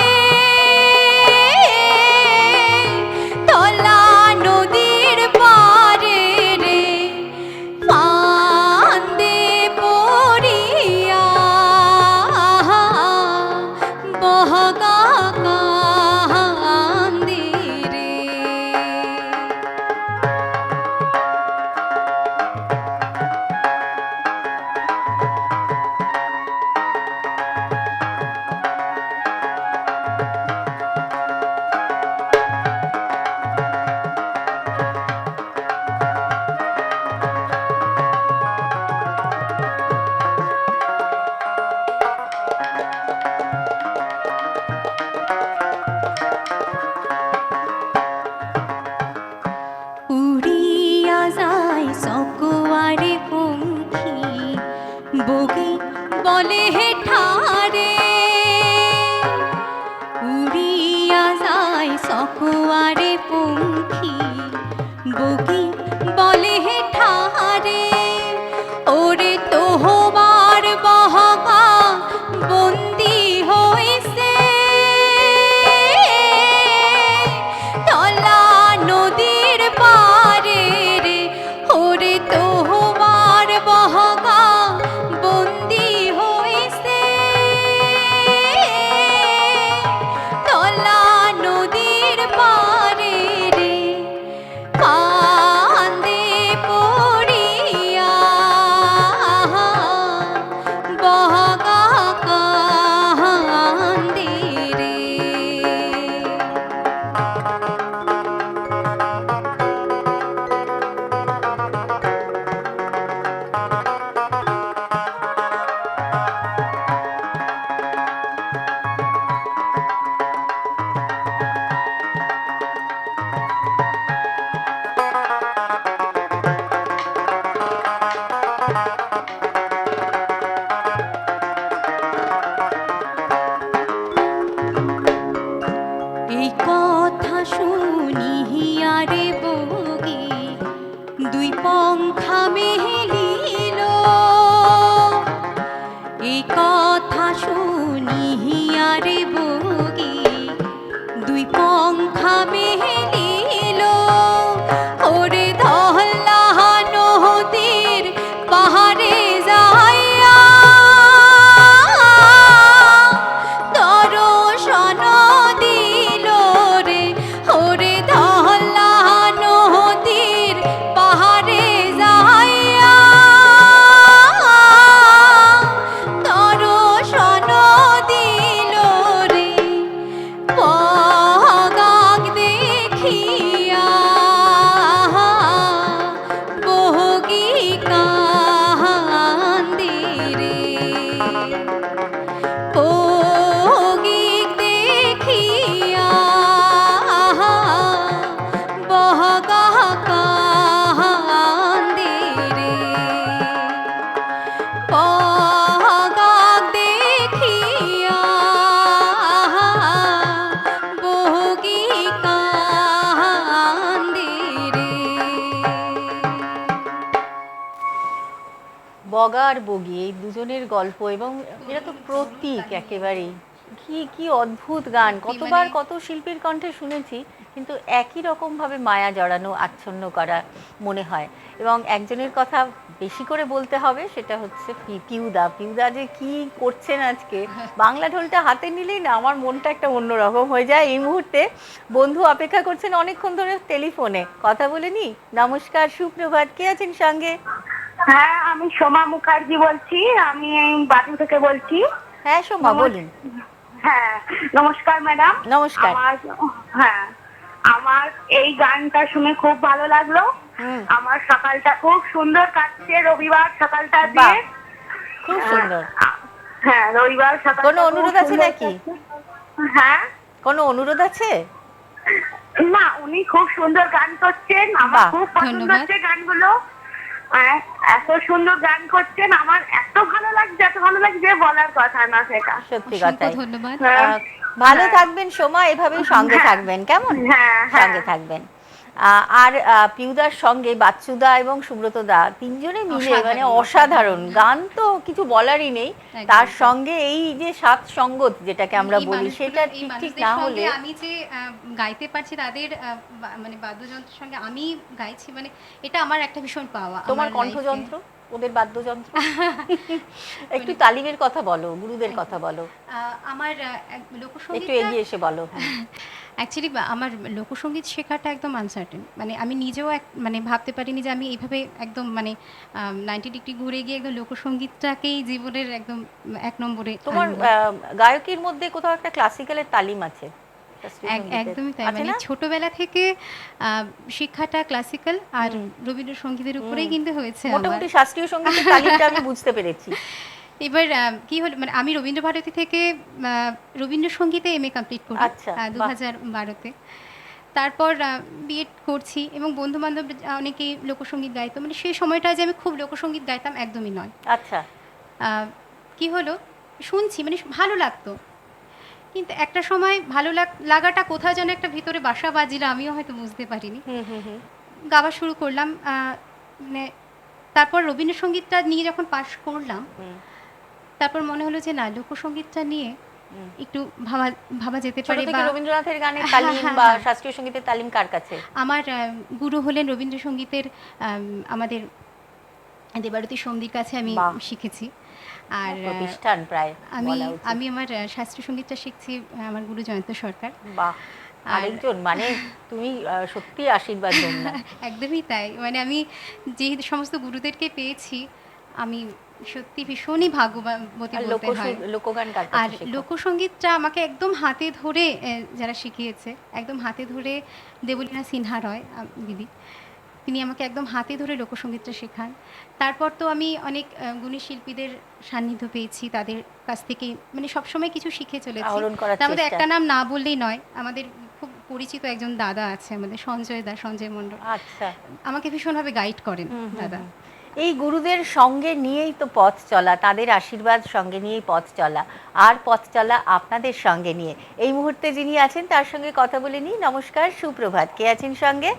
ঢলা নদীর পারে রে ফান্দে বলে ঠারে উড়িয়া যায় সকুয়ারে পঙ্খী বগি বলে ঠারে ওরে তোহবার বহকা বন্দি হইছে তলা নদীর পারে রে ওরে তোহবার বহকা বন্দি হইছে তলা নদীর পারে রে কান্দে পড়িয়া বহকা কান্দে রে। এই কথা শুনিয়া রে বগি দুই পঙ্খা মেলিল এই কথা শুনিয়া রে বগি দুই পঙ্খা মেলিল ওরে ধল্লা নদীর পাহাড়ে যাইয়া দর্শন দিল রে ওরে ধল্লা নদীর পাহাড়ে যাইয়া দর্শন দিল রে পগাগ দেখিয়া বহগি কান্দে রে পগিক দেখিয়া বহগা কান্দে রে পগাগ দেখিয়া বহগি কান্দে রে। বগা আর বগি এই দুজনের গল্প, এবং এরা তো প্রতীক একেবারেই। কি কি অদ্ভুত গান, কতবার কত শিল্পীর কণ্ঠে শুনেছি, কিন্তু একই রকম ভাবে মায়া জড়ানো, আচ্ছন্ন করা মনে হয়। এবং একজনের কথা বেশি করে বলতে হবে, সেটা হচ্ছে পিউদা। পিউদা যে কি করছেন আজকে, বাংলা ঢোলটা হাতে নিলেই না আমার মনটা একটা অন্যরকম হয়ে যায়। এই মুহূর্তে বন্ধু অপেক্ষা করছেন অনেকক্ষণ ধরে টেলিফোনে, কথা বলে নি। নমস্কার, সুপ্রভাত, কে আছেন সঙ্গে? হ্যাঁ, আমি সোমা মুখার্জি বলছি, আমি বাদু থেকে বলছি। হ্যাঁ সোমা, বলুন। হ্যাঁ, নমস্কার ম্যাডাম। নমস্কার। হ্যাঁ, আমার এই গানটা শুনে খুব ভালো লাগলো। আমার সকালটা খুব সুন্দর কাটছে, রবিবার সকালটা দিয়ে। খুব সুন্দর। হ্যাঁ, রবিবার সকাল। কোনো অনুরোধ আছে নাকি? হ্যাঁ, কোনো অনুরোধ আছে? না, উনি খুব সুন্দর গান করছেন, আমার খুব পছন্দ হচ্ছে গানগুলো। এত সুন্দর গান করছেন, আমার এত ভালো লাগছে, এত ভালো লাগছে বলার কথা না সেটা। সত্যি কথাই। ধন্যবাদ। ভালো থাকবেন সোমা, এভাবেই সঙ্গে থাকবেন, কেমন? হ্যাঁ, সঙ্গে থাকবেন। আর পিউদার সঙ্গে বাচ্চুদা এবং সুব্রত দা তিনজনে মিলে মানে অসাধারণ গান, তো কিছু বলারই নেই। তার সঙ্গে এই যে সাত সঙ্গত যেটাকে আমরা বলি, সেটা ঠিক ঠিক না হলে আমি যে গাইতে পারছি তাদের মানে বাদ্যযন্ত্রের সঙ্গে আমি গাইছি, মানে এটা আমার একটা ভীষণ পাওয়া। তোমার কণ্ঠযন্ত্র, ওদের বাদ্যযন্ত্র। একটু তালিমের কথা বলো, গুরুদের কথা বলো। আমার লোকসঙ্গীত একটু এগিয়ে এসে বলো। অ্যাকচুয়ালি আমার লোকসঙ্গীত শেখাটা একদম আনসার্টেন, মানে আমি নিজেও মানে ভাবতে পারিনি যে আমি এইভাবে একদম মানে 90 ডিগ্রি ঘুরে গিয়ে একদম লোকসঙ্গীতটাকেই জীবনের একদম এক নম্বরে। তোমার গায়কের মধ্যে কোথাও একটা ক্লাসিক্যালের তালিম আছে? একদমই তাই, মানে ছোটবেলা থেকে শিক্ষাটা ক্লাসিক্যাল আর রবীন্দ্রসঙ্গীতের উপরেই কিন্তু হয়েছে। মোটামুটি শাস্ত্রীয় সঙ্গীতের তালিমটা আমি বুঝতে পেরেছি। এবার কি হলো, মানে আমি রবীন্দ্রভারতী থেকে রবীন্দ্রসঙ্গীতে MA কমপ্লিট করি 2012-তে। তারপর বিএড করছি, এবং বন্ধু বান্ধব অনেকেই লোকসঙ্গীত গাইতো, মানে সেই সময়টা যে আমি খুব লোকসঙ্গীত গাইতাম একদমই নয়। আচ্ছা। কি হলো, শুনছি মানে ভালো লাগতো, কিন্তু একটা সময় ভালো লাগাটা কোথাও যেন একটা ভিতরে বাসা বাজিল, আমিও হয়তো বুঝতে পারিনি। গাওয়া শুরু করলাম, মানে তারপর রবীন্দ্রসঙ্গীতটা নিয়ে যখন পাশ করলাম, তারপর মনে হলো যে না, লোকসঙ্গীতটা নিয়ে একটু ভাবা যেতে পারে। বা রবীন্দ্রনাথের গানের তালিম বা শাস্ত্রীয় সঙ্গীতের তালিম কার কাছে? আমার গুরু হলেন রবীন্দ্রসঙ্গীতের আমাদের দেবারতী সন্ধির কাছে আমি শিখেছি। আর প্রতিষ্ঠান প্রায় আমি আমার শাস্ত্রীয় সঙ্গীতটা শিখছি আমার গুরু জয়ন্ত সরকার। বাহ, আরেকজন, মানে তুমি সত্যি আশীর্বাদ না। একদমই তাই, মানে আমি যে সমস্ত গুরুদেরকে পেয়েছি আমি সত্যি ভীষণই ভাগ্যবতী বলতে হয়। লোকগান কার কাছে? আর লোকসঙ্গীতটা আমাকে একদম হাতে ধরে যারা শিখিয়েছে, একদম হাতে ধরে দেবলীনা সিনহা রয় দিদি, তিনি আমাকে একদম হাতে ধরে লোকসঙ্গীতটা শেখান। তারপর তো আমি অনেক গুণী শিল্পীদের সান্নিধ্য পেয়েছি, তাদের কাছ থেকে মানে সবসময় কিছু শিখে চলেছি। তার মধ্যে একটা নাম না বললেই নয়, আমাদের খুব পরিচিত একজন দাদা আছে আমাদের, সঞ্জয় মণ্ডল। আচ্ছা, আমাকে ভীষণভাবে গাইড করেন দাদা। এই গুরুদের সঙ্গে নিয়েই তো পথ চলা, তাদের আশীর্বাদ সঙ্গে নিয়েই পথ চলা, আর পথ চলা আপনাদের সঙ্গে নিয়ে। এই মুহূর্তে যিনি আছেন তার সঙ্গে কথা বলে নিই। নমস্কার, সুপ্রভাত। কে আছেন সঙ্গে?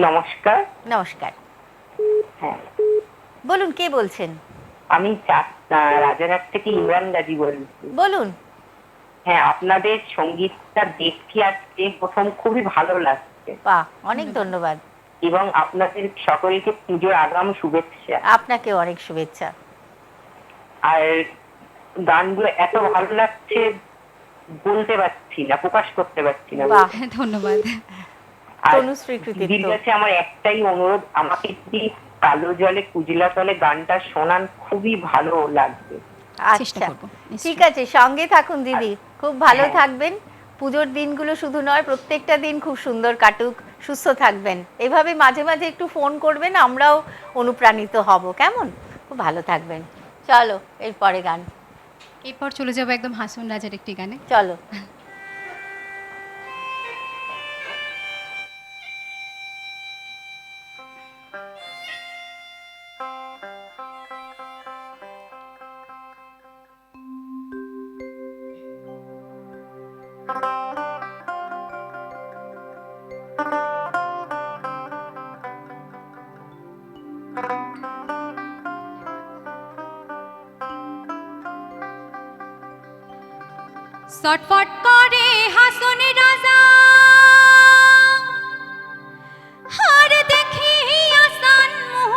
নমস্কার। নমস্কার, হ্যাঁ বলুন কে বলছেন? আমি রাজারহাট থেকে ইমরান গাজী বলছি। বলুন। হ্যাঁ, আপনাদের সঙ্গীতটা দেখি আজকে প্রথম, খুবই ভালো লাগছে। বাহ, অনেক ধন্যবাদ। এবং আপনাদের সকলকে পুজোর আগাম শুভেচ্ছা। আপনাকে অনেক শুভেচ্ছা। আর গানগুলো এত ভালো লাগছে বলতে পারছি না, প্রকাশ করতে পারছি না। ধন্যবাদ। দিদির কাছে আমার একটাই অনুরোধ, আমাকে যদি কালো জলে কুজিলা তলে গানটা শোনান, খুবই ভালো লাগবে। আচ্ছা, ঠিক আছে, সঙ্গে থাকুন দিদি, খুব ভালো থাকবেন। পুজোর দিনগুলো শুধু নয়, প্রত্যেকটা দিন খুব সুন্দর কাটুক, সুস্থ থাকবেন। এভাবে মাঝে মাঝে একটু ফোন করবেন, আমরাও অনুপ্রাণিত হব। কেমন? খুব ভালো থাকবেন। চলো এরপরে গান। এরপর চলে যাবো একদম হাসন রাজার একটি গানে। চলো। ছটফট করে হাসন রাজা, হার দেখি আসান মুহ,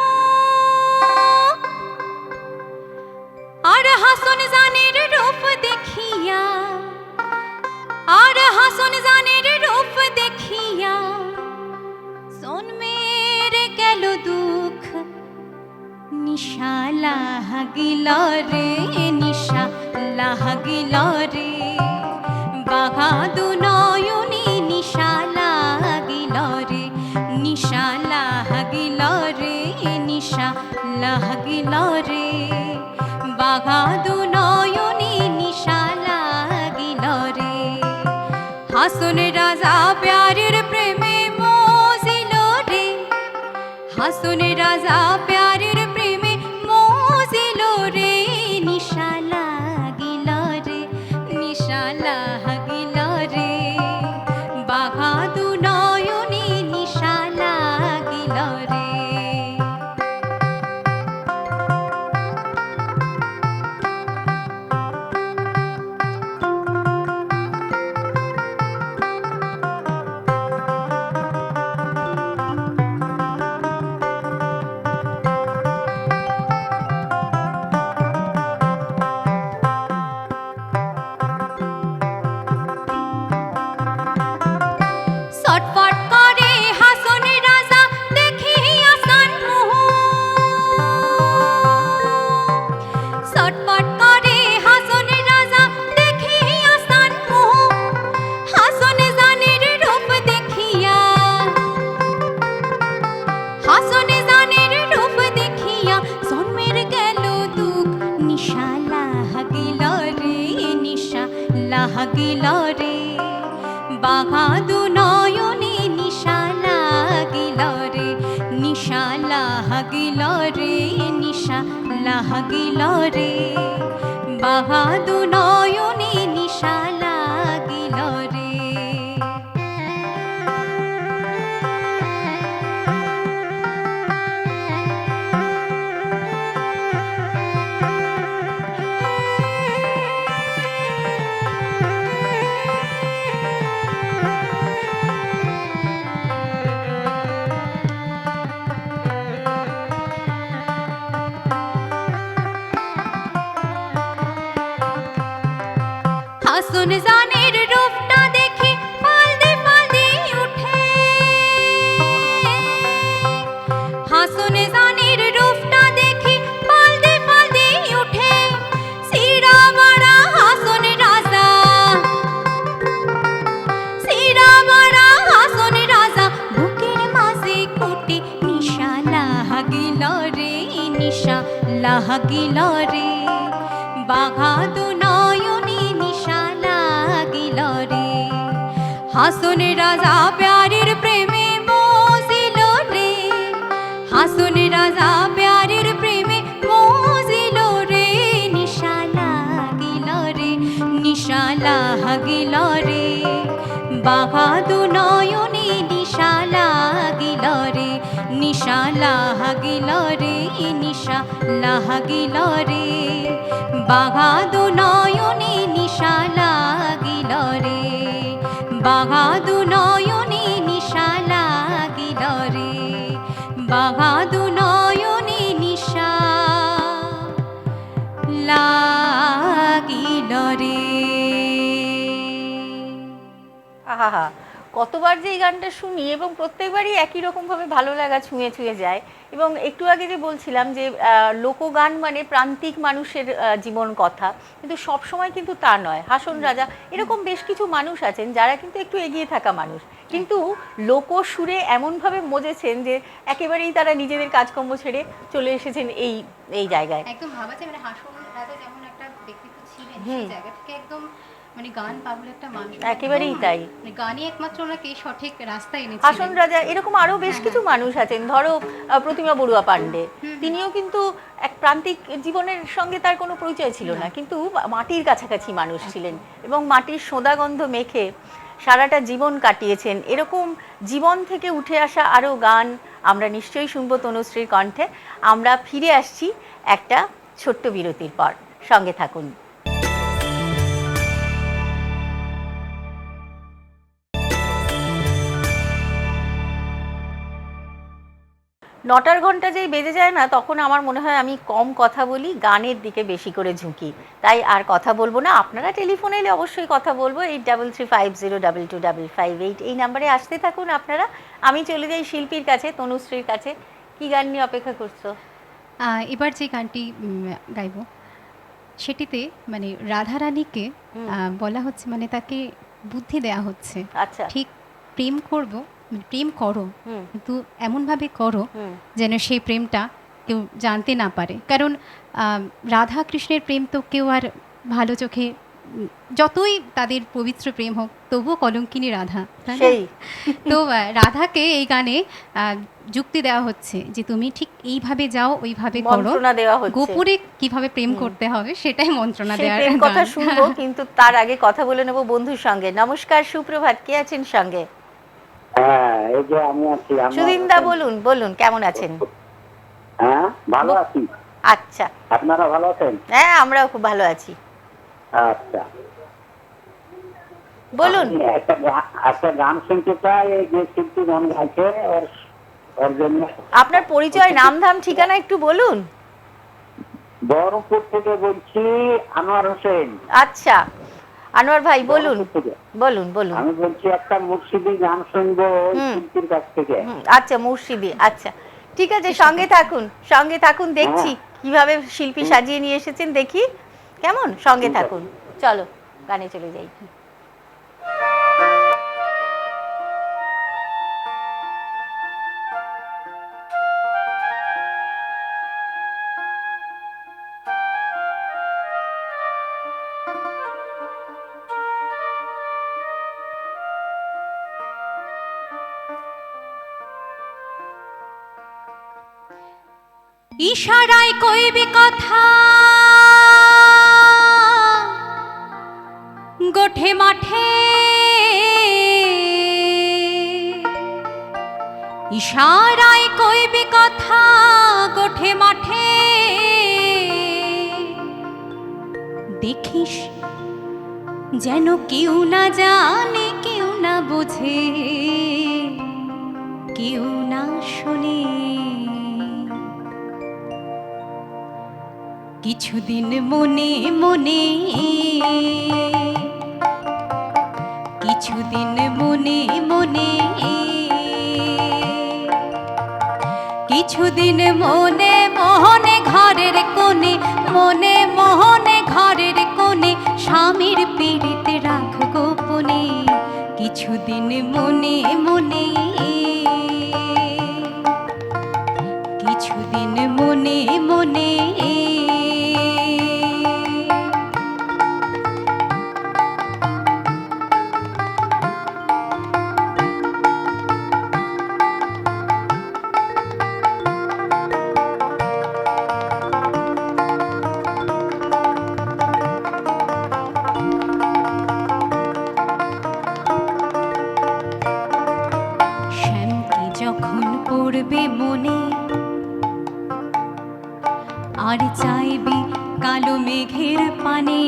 আর হাসন জানের রূপ দেখিয়া, আর হাসন জানের রূপ দেখিয়া জন্মের গেল দুঃখ, নিশা লাগিল রে, নিশা লাগিল রে, বাঘা দু নয়নি নিশা লাগিল রে, নিশা লাগিল রে, নিশা লাগিল রে, বাঘা দু নয়নি নিশা লাগিল রে। হাসন রাজা প্যারের প্রেমে মজিল রে, হাসন রাজা প্যারের প্রেমে মজিল রে, নিশা লাগিল রে, নিশা লাগিল রে, বাঘা দু নয়নি নিশা লাগিল রে। ছটফট করে হাসন রাজা দেখি আসান মুহ, ছটফট করে হাসন রাজা দেখি আসান মুহ, হাসন জানের রূপ দেখিয়া, হাসন জানের রূপ দেখিয়া জন্মের গেল দুঃখ, নিশা লাগিল রে, নিশা লাগিল রে, বাঘা দু নয়নি নিশা লাগিল রে, নিশা লাগিল রে, নিশা লাগিল রে, বাহাদু নয়নে নিশা লাগিল রে। হাসন জানের রূপটা দেখে ফালদে ফালদে উঠে, হাসন জানের রূপটা দেখে ফালদে ফালদে উঠে, সিরা মারা হাসন রাজা, সিরা মারা হাসন রাজা, বুকের মাঝে কুটি নিশা লাগিল রে, নিশা লাগিল রে। বাঘাদু নয়নে নিশা লাগিল রে। হাসন রাজা প্যারের প্রেমে মজিল রে, হাসন রাজা প্যারের প্রেমে মজিল রে। নিশা লাগিল রে, নিশা লাগিল রে। বাঘাদু নয়নে নিশা লাগিল রে, নিশা লাগিল রে, নিশা লাগিল রে। বাঘাদু নয়নে নিশা লাগিল রে, বাঘাদু নয়নে নিশা লাগিল রে, বাঘাদু নয়নে নিশা লাগিল রে। আহা, কতবার যে এই গানটা শুনি এবং প্রত্যেকবারই একই রকমভাবে ভালো লাগা ছুঁয়ে ছুঁয়ে যায়। এবং একটু আগে যে বলছিলাম যে লোকগান মানে প্রান্তিক মানুষের জীবন কথা, কিন্তু সব সময় কিন্তু তা নয়। হাসন রাজা এরকম বেশ কিছু মানুষ আছেন যারা কিন্তু একটু এগিয়ে থাকা মানুষ, কিন্তু লোকসুরে এমনভাবে মজেছেন যে একেবারেই তারা নিজেদের কাজকর্ম ছেড়ে চলে এসেছেন এই এই জায়গায়। একদম ভাবা যায় মানে হাসন রাজা যেমন একটা ব্যক্তিত্ব ছিলেন, সেই জায়গা থেকে একদম মানে গান পাগল একটা মানুষ, একেবারেই তাই। মানে গানই একমাত্র ওনাকে সঠিক রাস্তায় এনেছে। হাসন রাজা এরকম আরো বেশ কিছু মানুষ আছেন, ধরো প্রতিমা বড়ুয়া পাণ্ডে, তিনিও কিন্তু এক প্রান্তিক জীবনের সঙ্গে তার কোনো পরিচয় ছিল না, কিন্তু মাটির কাছাকাছি মানুষ ছিলেন এবং মাটির সোঁদাগন্ধ মেখে সারাটা জীবন কাটিয়েছেন। এরকম জীবন থেকে উঠে আসা আরও গান আমরা নিশ্চয়ই শুনবো তনুশ্রীর কণ্ঠে। আমরা ফিরে আসছি একটা ছোট্ট বিরতির পর, সঙ্গে থাকুন। নটার ঘন্টা যেই বেজে যায় না, তখন আমার মনে হয় আমি কম কথা বলি, গানের দিকে বেশি করে ঝুঁকি। তাই আর কথা বলবো না, আপনারা টেলিফোনে এলে অবশ্যই কথা বলবো। 8335022558 এই নাম্বারে আসতে থাকুন আপনারা। আমি চলে যাই শিল্পীর কাছে, তনুশ্রীর কাছে। কি গান নিয়ে অপেক্ষা করছো? এবার যে গানটি গাইব সেটিতে মানে রাধারানীকে বলা হচ্ছে, মানে তাকে বুদ্ধি দেয়া হচ্ছে, আচ্ছা, ঠিক প্রেম করব, প্রেম করো, কিন্তু এমনভাবে করো যেন সেই প্রেমটা কেউ জানতে না পারে। কারণ রাধা কৃষ্ণের প্রেম তো কেউ আর ভালো চোখে, যতই তাদের পবিত্র প্রেম হোক, তবুও কলঙ্কিনী রাধা। তো রাধাকে এই গানে যুক্তি দেওয়া হচ্ছে যে তুমি ঠিক এইভাবে যাও, ওইভাবে করো, গোপনে কিভাবে প্রেম করতে হবে সেটাই মন্ত্রণা দেওয়ার কথা শুনবো। কিন্তু তার আগে কথা বলে নেব বন্ধুর সঙ্গে। নমস্কার, সুপ্রভাত, কে আছেন সঙ্গে? হ্যাঁ, এই যে আমি আছি। সুদিনদা বলুন, বলুন কেমন আছেন? হ্যাঁ, ভালো আছি। আচ্ছা, আপনারা ভালো আছেন? হ্যাঁ, আমরাও খুব ভালো আছি। আচ্ছা, বলুন। একটা গান শুনতে চাই, এই যে শিল্পী গান গাইছে ওর জন্য। আপনার পরিচয়, নাম ধাম, ঠিকানা একটু বলুন। বহরমপুর থেকে বলছি, আনোয়ার হোসেন। আচ্ছা, আনোয়ার ভাই বলুন, বলুন বলুন। আমি বলছি একটা মুর্শিদি গান শুনবো শিল্পীর কাছ থেকে। আচ্ছা, মুর্শিদি, আচ্ছা ঠিক আছে, সঙ্গে থাকুন, সঙ্গে থাকুন, দেখছি কিভাবে শিল্পী সাজিয়ে নিয়ে এসেছেন, দেখি কেমন। সঙ্গে থাকুন, চলো গানে চলে যাই। ইশারায় কইবে কথা, গোঠে মাঠে ইশারায় কইবি কথা, গোঠে মাঠে দেখিস যেন কেউ না জানে, কেউ না বোঝে, কেউ না শোনে। কিছুদিন মনে মনে, কিছুদিন মনে মনে, কিছুদিন মনে মোহনে ঘরের কোণে, মনে মোহনে ঘরের কোণে স্বামীর পীড়িতে রাখ গোপনে। কিছুদিন মনে মনে, কিছুদিন মনে মনে। পড়বে মনে আর চাইবি কালো মেঘের পানে,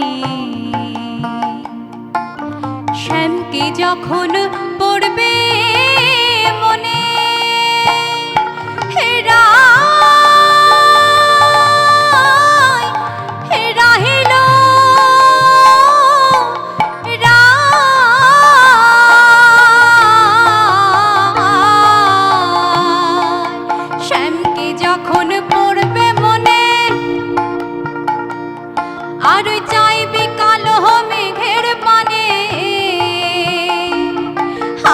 শ্যামকে যখন পড়বে মনে রাহিল যখন পড়বে মনে আর চাইবি কালো মেঘের পানে,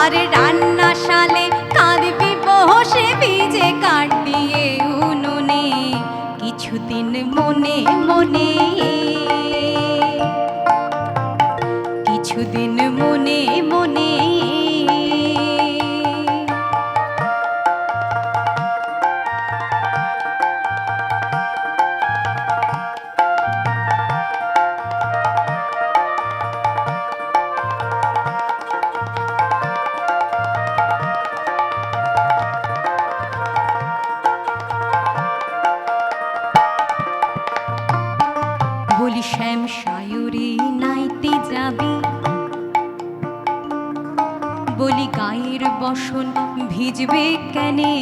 আর রান্নাশালে কাঁদবি বসে ভিজে কাঠ দিয়ে উনুনে। কিছুদিন মনে মনে, কিছুদিন মনে মনে। বলি শ্যাম সায়রে নাইতে যাবি, বলি গায়ের বসন ভিজবে কেনে,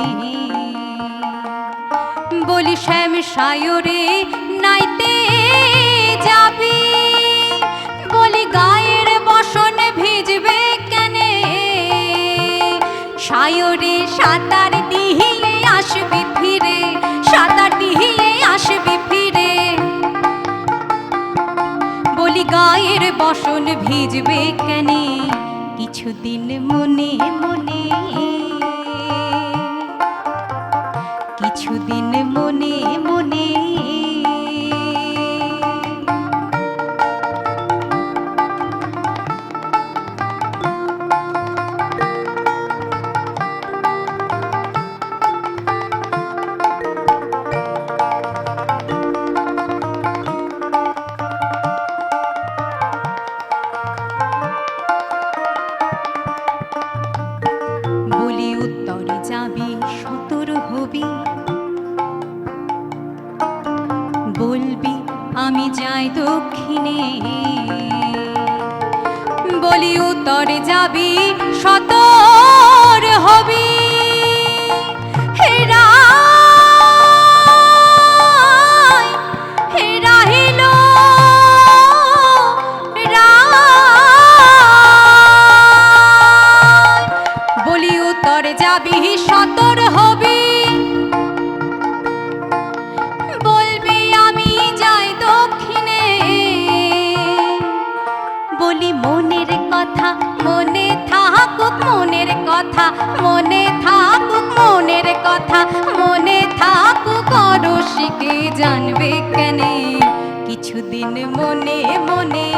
বলি শ্যাম সায়রে নাইতে যাবি, বলি গায়ের বসন ভিজবে কেনে, সায়রে সাঁতার দিয়ে আসবি ফিরে, সাঁতার দিয়ে আসবি ফিরে, বলি গায়ের বসন ভিজবে কেনে। কিছুদিন মনে মনে, কিছুদিন মনে মনে। বলি উত্তরে যাবি সতর হবি, বলবি আমি যাই দক্ষিণে, বলি উত্তরে যাবি সতর হবি, রাহিল বলি উত্তরে যাবি সতর হবি, বলবি আমি যাই দক্ষিণে, বলি মনের কথা মনে থাকুক, মনের কথা মনে থাকুক, মনের কথা মনে থাকুক, রসিকে জানবে কেনে। কিছুদিন মনে মনে,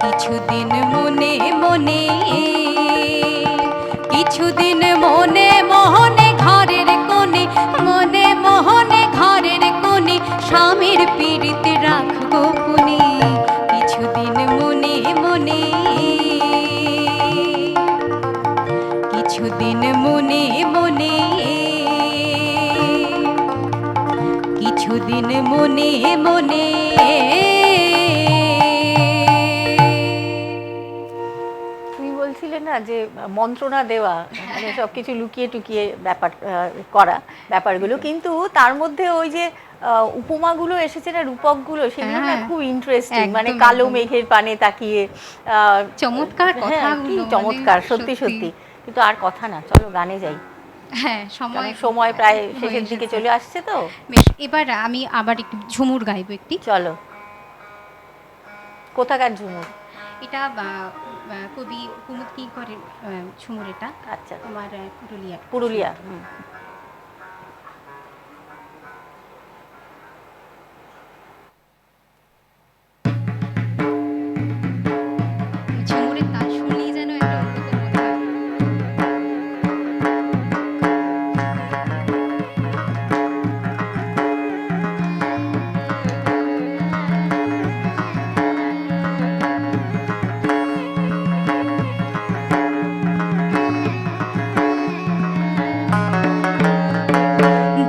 কিছুদিন মনে মনে, কিছুদিন মনে মোহনে ঘরের কোণে, মনে মোহনে ঘরের কোণে স্বামীর পীড়িতে রাখ গোপনে। মনে মনে। তুমি বলছিলে না যে মন্ত্রণা দেওয়া, মানে সবকিছু লুকিয়ে টুকিয়ে করা ব্যাপারগুলো, কিন্তু তার মধ্যে ওই যে উপমাগুলো এসেছে না, রূপকগুলো, সেগুলো না খুব ইন্টারেস্টিং, মানে কালো মেঘের পানে তাকিয়ে, চমৎকার কথা, কি চমৎকার, সত্যি সত্যি। কিন্তু আর কথা না, চলো গানে যাই। হ্যাঁ, সময় প্রায় শেষের দিকে চলে আসছে তো। বেশ, এবার আমি আবার একটু ঝুমুর গাইবো একটি। চলো। কোথাকার ঝুমুর? এটা কবি কুমুদ কিঙ্করের ঝুমুর এটা। আচ্ছা, তোমার পুরুলিয়া। পুরুলিয়া। ঝুমুরের তাল শুনলেই যেন একটা অন্যরকম মনে হয়।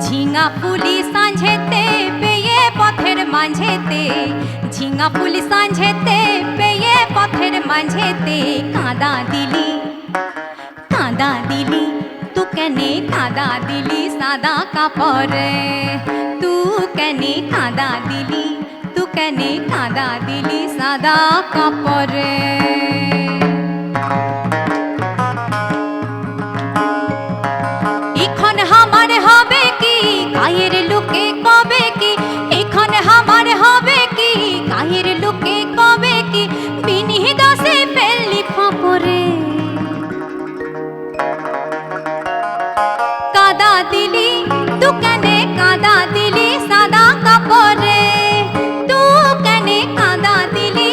ঝিঙা ফুলি সাঁঝেতে পেয়ে পথের মাঝেতে, ঝিঙা ফুলি সাঁঝেতে পেয়ে পথের মাঝেতে, কাঁদা দিলি তু কেনে কাঁদা দিলি সাদা কাপড়ে, তু কেনে কাঁদা দিলি, তু কেনে কাঁদা দিলি সাদা কাপড়ে। এখন আমার হবে কি গায়ের লোকে কবে কি, এখন আমার হবে কি গায়ের লোকে কবে কি, বিনি দশে ফেললি ফাপরে, কাদা দিলি তু কেনে কাদা দিলি সাদা কাপড়ে, তু কেনে কাদা দিলি,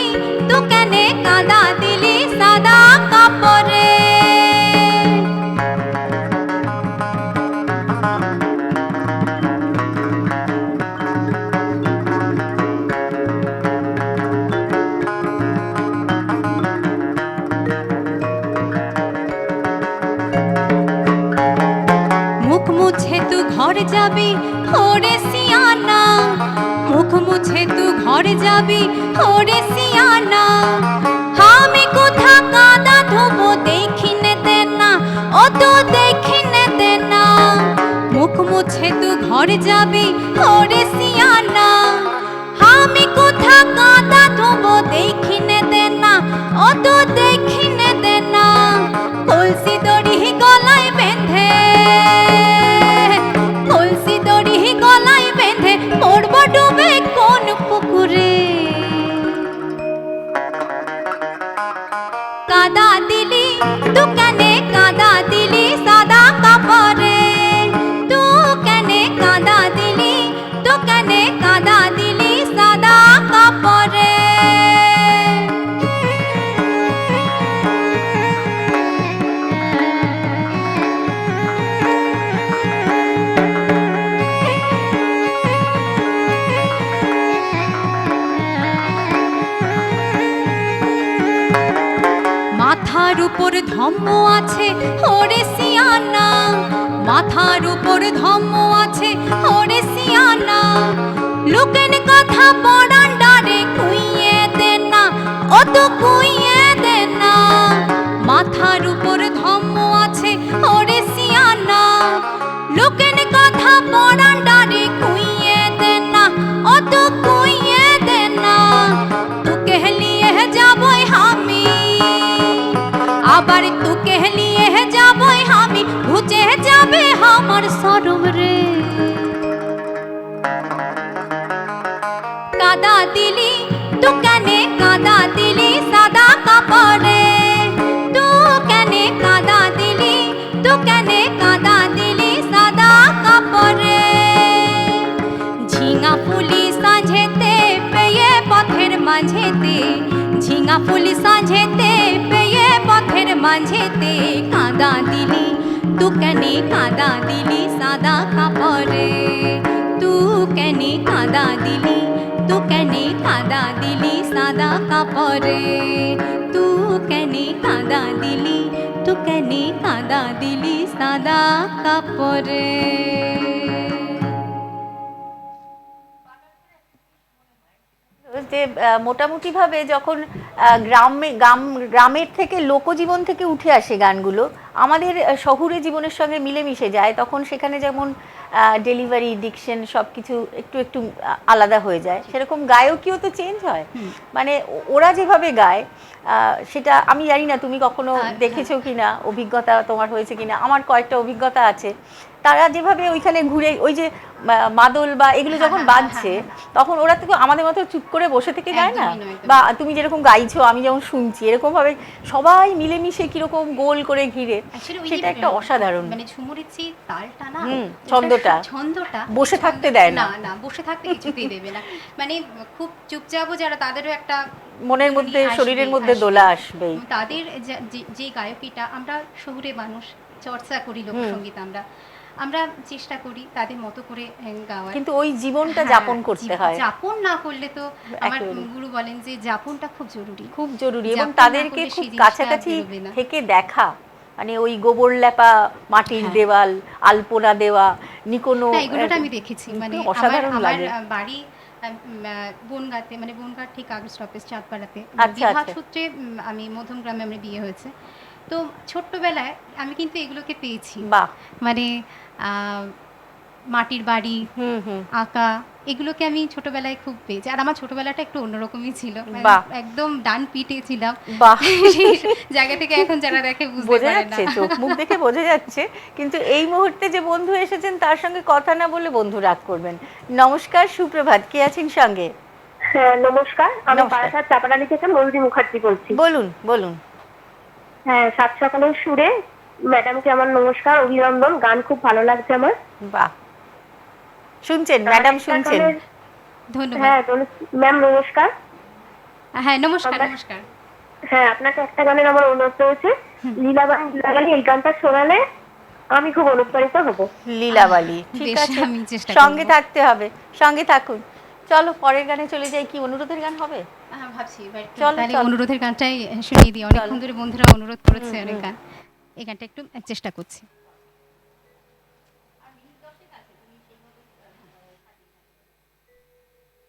তু কেনে কাদা দিলি সাদা কাপড়ে। মুখ মুছে তু ঘর যাবি ওরে সিয়ানা, মুখ মুছে তু ঘর যাবি ওরে সিয়ানা, আমি কোথা কাদা ধোবো দেখিনে দে না, ও তো দেখিনে দে না। মুখ মুছে তু ঘর যাবি ওরে সিয়ানা, আমি কোথা কাদা ধোবো দেখিনে দে না, ও তো দেখিনে দে না। কলসি দড়ি গলায় বেঁধে, কলসি দড়ি গলায় বেঁধে পড়ব ডুবে কোন পুকুরে, কাদা দিলি তু কেনে কাদা দিলি সাদা কাপড়ে, তু কেনে কাদা দিলি, তু কেনে কাদা দিলি সাদা কাপড়ে। মাথার উপর ধম্ম আছে ওরে সিয়ানা, মাথার উপর ধম্ম আছে ওরে সিয়ানা, লোকের কথা পড়ান ডারে কুইয়ে দে না, ও তো কুইয়ে দে না। মাথার উপর ধম্ম আছে ওরে সিয়ানা, লোকের কথা পড়ান ডারে কুইয়ে দে না, ও তো কুইয়ে দে না। তোকে লিয়ে যাবই আমি, আবার তোকে নিয়ে যাবই আমি, ঘুচে যাবে আমার সরম রে, কাদা দিলি তু কেনে কাদা দিলি সাদা কাপড়ে, তু কেনে কাদা দিলি, তু কেনে কাদা দিলি সাদা কাপড়ে। ঝিঙা ফুলি সাঁঝেতে পেয়ে পথের মাঝেতে, ঝিঙা ফুলি সাঁঝেতে পেয়ে পথের মাঝেতে, কাদা দিলি তু কেনে কাদা দিলি সাদা কাপড়ে, তু কেনে কাদা দিলি, তু কেনে কাদা দিলি সাদা কাপড়ে, তু কেনে কাদা দিলি, তু কেনে কাদা দিলি সাদা কাপড়ে। যে মোটামুটিভাবে যখন গ্রামের থেকে লোকজীবন থেকে উঠে আসে গানগুলো আমাদের শহুরে জীবনের সঙ্গে মিলেমিশে যায়, তখন সেখানে যেমন ডেলিভারি ডিকশন সব কিছু একটু একটু আলাদা হয়ে যায়, সেরকম গায়কীও তো চেঞ্জ হয়। মানে ওরা যেভাবে গায় সেটা আমি জানি না তুমি কখনো দেখেছো কিনা, অভিজ্ঞতা তোমার হয়েছে কিনা। আমার কয়েকটা অভিজ্ঞতা আছে। তারা যেভাবে ওইখানে ঘুরে ওই যে মাদল বা এগুলো যখন বাজছে তখন ওরা তো আমাদের মতো চুপ করে বসে থেকে যায় না, বা তুমি যেরকম গাইছো আমি যেমন শুনছি এরকম ভাবে সবাই মিলেমিশে কিরকম গোল করে ঘিরে, সেটা একটা অসাধারণ। মানে ঝুমুরের যে তালটা না, ছন্দটা বসে থাকতে দেয় না, না বসে থাকতে কিছুতেই দেবে না। মানে খুব চুপচাপও যারা, তাদেরও একটা মনের মধ্যে শরীরের মধ্যে দোলা আসবেই। তাদের যে গায়কিটা, আমরা শহুরে মানুষ, চর্চা করি লোকসঙ্গীত, আমরা চেষ্টা করি তাদের মতো করে গাওয়ার, কিন্তু ওই জীবনটা যাপন করতে হয়। যাপন না করলে তো, আমার গুরু বলেন যে যাপনটা খুব জরুরি, খুব জরুরি, এবং তাদেরকে খুব কাছাকাছি থেকে দেখা, মানে ওই গোবর লেপা মাটির দেওয়াল, আলপনা দেওয়া, নিকোনো, এগুলোটা আমি দেখেছি। মানে অসাধারণ লাগে। আমার বাড়ি বনগাঁতে, মানে বনগাঁ ঠিক আগে স্টপেজ চাঁদপাড়াতে, আচ্ছা বিবাহ সূত্রে আমি মধ্যমগ্রামে আমার বিয়ে হয়েছে। তো ছোট্টবেলায় আমি কিন্তু এগুলোকে পেয়েছি। মানে মাটির বাড়ি আঁকা, এগুলোকে আমি ছোটবেলায় খুব পেয়েছি। আর আমার ছোটবেলাটা একটু অন্যরকমই ছিল, একদম ডান পিটে ছিলাম জায়গা থেকে। এখন যারা দেখে বোঝা যাচ্ছে, চোখ মুখ দেখে বোঝা যাচ্ছে। কিন্তু এই মুহূর্তে যে বন্ধু এসেছেন তার সঙ্গে কথা না বলে বন্ধু রাগ করবেন। নমস্কার, সুপ্রভাত, কে আছেন সঙ্গে? হ্যাঁ নমস্কার, আমি বারাসাত চাপাডালি থেকে ময়ূরী মুখার্জি বলছি। বলুন বলুন। হ্যাঁ, সাত সকালের সুরে ম্যাডামকে আমার নমস্কার, অভিনন্দন। গান খুব ভালো লাগছে আমার। বাহ, শুনছেন ম্যাডাম, শুনছেন? ধন্যবাদ। হ্যাঁ ম্যাম নমস্কার। হ্যাঁ নমস্কার। নমস্কার। হ্যাঁ, আপনাকে একটা গানের আমার অনুরোধ রয়েছে, লীলাবাড়ি লীলাবাড়ি। এই গানটা শোনালে আমি খুব অনুপ্রাণিত হব। লীলাবাড়ি, ঠিক আছে, সঙ্গে থাকতে হবে, সঙ্গে থাকুন। চলো পরের গানে চলে যাই। কি অনুরোধের গান হবে? ভাবছি তাহলে অনুরোধের গানটাই শুনিয়ে দিই। অনেকক্ষণ ধরে বন্ধুরা অনুরোধ করেছে অনেক গান, এই গানটা একটু চেষ্টা করছি।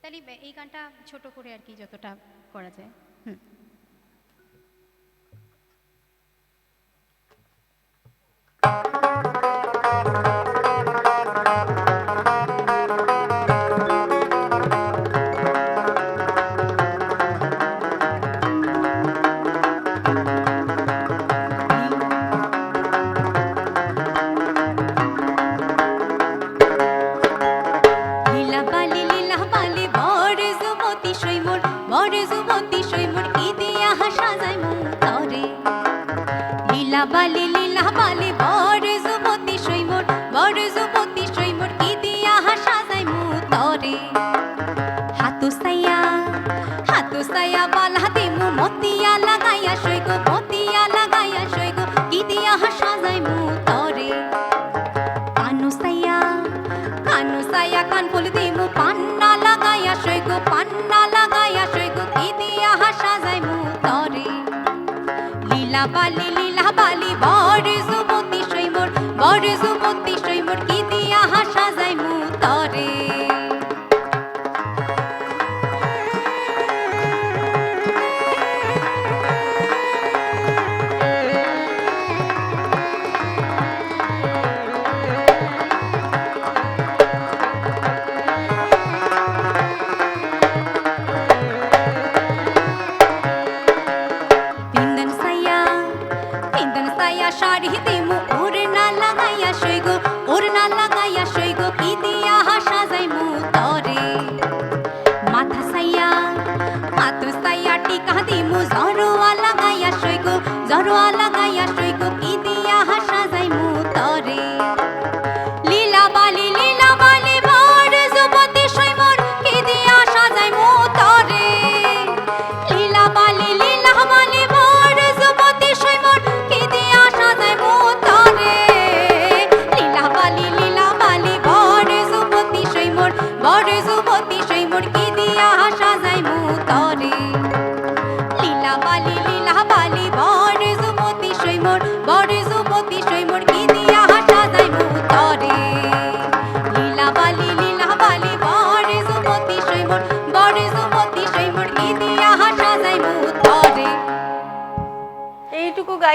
তাহলে এই গানটা ছোট করে আর কি যতটা করা যায়। লীলা বালি বর যুবতী সৈমুর কি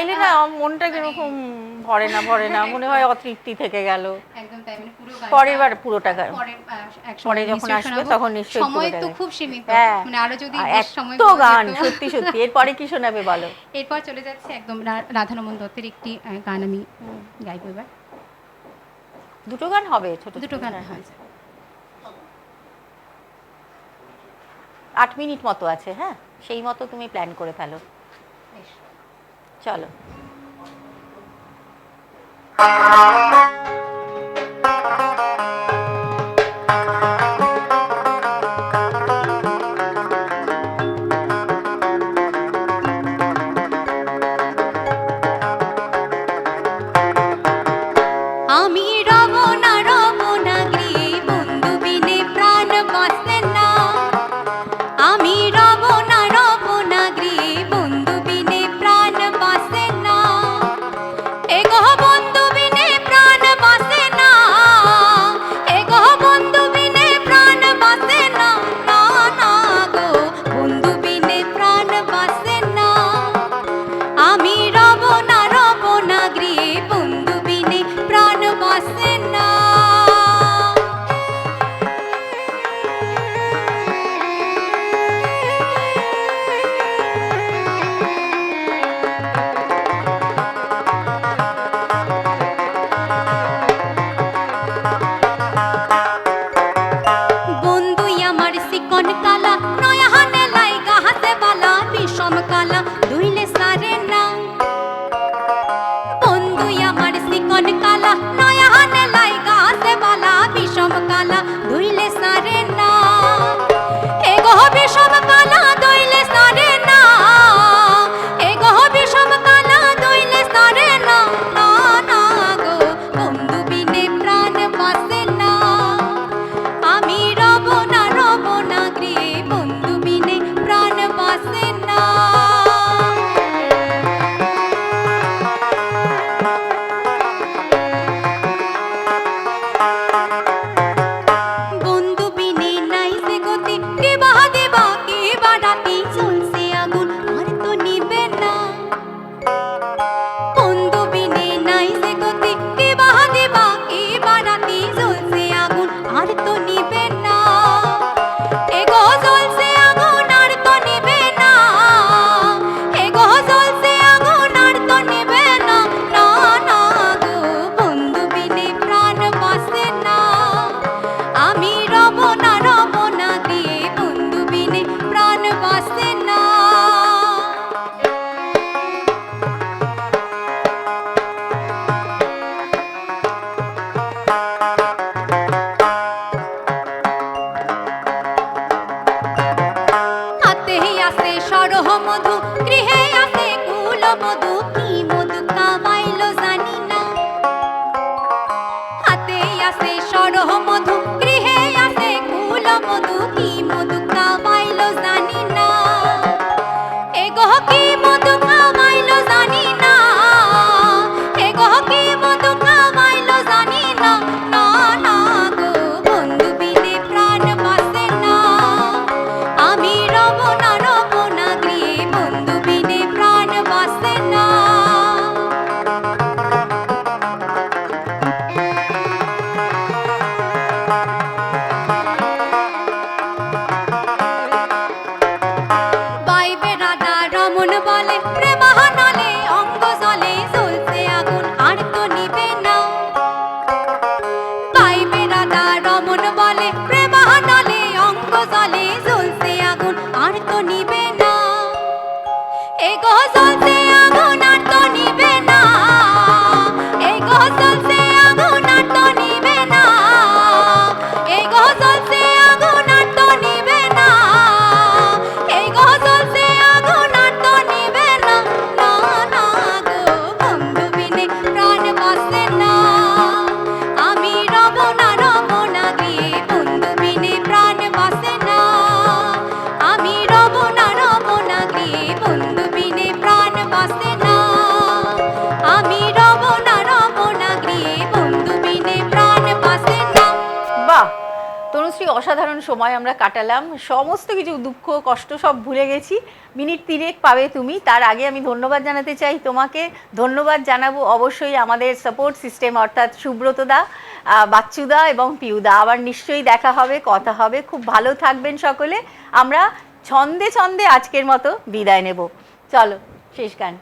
চাইলে না আমার মনটা কিরকম ভরে না মনে হয় অতৃপ্তি থেকে গেল। একদম তাই, মানে পুরো পরের বার পুরোটা গান পরে যখন আসবে তখন নিশ্চয়ই সময় তো খুব সীমিত, মানে আরো যদি সময় তো গান সত্যি এরপরে কি শোনাবে বলো? এরপর চলে যাচ্ছে একদম রাধারমণ দত্তের একটি গান আমি গাইবো এবার। দুটো গান হবে, ছোট দুটো গান হয়েছে। 8 মিনিট মতো আছে, হ্যাঁ সেই মতো তুমি প্ল্যান করে ফেলো। চলো। আমি রব না গৃহে বন্ধু বিনে প্রাণ বাঁচে না। আমি রব না গৃহে বন্ধু বিনে প্রাণ বাঁচে না। এগো বন্ধু বিনে প্রাণ বাঁচে না। এগো বন্ধু বিনে প্রাণ বাঁচে না। না না গো বন্ধু বিনে প্রাণ বাঁচে না। আমি রব না গৃহে বন্ধু বিনে প্রাণ বাঁচে না। বন্ধুই আমার শিকন কালা নয়া হানে লাই গাহাতে বালা বিষম কালা দুইলে সারে না। বন্ধুই আমার শিকন কালা নয়া হানে লাই গাহাতে বালা বিষম কালা দুইলে সারে না। এগো বিষম কালা দুইলে সারে না। এগো বিষম কালা দুইলে সারে না। না না গো বন্ধু বিনে প্রাণ বাঁচে না। আমি রব না গৃহে বন্ধু বিনে প্রাণ বাঁচে না। বন্ধু বিনে নাই সে গতি, কে বাহা দেবা কে বাড়াতি চলছে আগুন আর তো নিবে না। বন্ধু বিনে নাই সে গতি, কে বাহা দেবা কে বাড়াতি চলছে আগুন আর তো নিবে না। এগো জ্বলছে আগুন আর তো নিবে না। এগো জ্বলছে আগুন আর তো নিবে না। না না গো বন্ধু বিনে প্রাণ বাঁচে না। আমি রব না গৃহে বন্ধু বিনে প্রাণ বাঁচে না। হাতেই আছে সরহ মধু, গৃহে আছে কুল মধু, কি মধু কামাইলো জানি না। হাতেই আছে সরহ মধু, গৃহে আছে কুল মধু, কি মধু কামাইলো জানি না। এগো কি মধু কামাইলো জানি না। এগো কি মধু কামাইলো জানি না। না না গো বন্ধু বিনে প্রাণ বাঁচে না। আমি রব না গৃহে বন্ধু বিনে প্রাণ বাঁচে না। সত্যি অসাধারণ সময় আমরা কাটালাম, সমস্ত কিছু দুঃখ কষ্ট সব ভুলে গেছি। মিনিট 3 পাবে তুমি, তার আগে আমি ধন্যবাদ জানাতে চাই তোমাকে। ধন্যবাদ জানাবো অবশ্যই আমাদের সাপোর্ট সিস্টেম অর্থাৎ সুব্রতদা, বাচ্চুদা এবং পিউদা। আবার নিশ্চয়ই দেখা হবে, কথা হবে। খুব ভালো থাকবেন সকলে। আমরা ছন্দে ছন্দে আজকের মতো বিদায় নেব। চলো শেষ গান।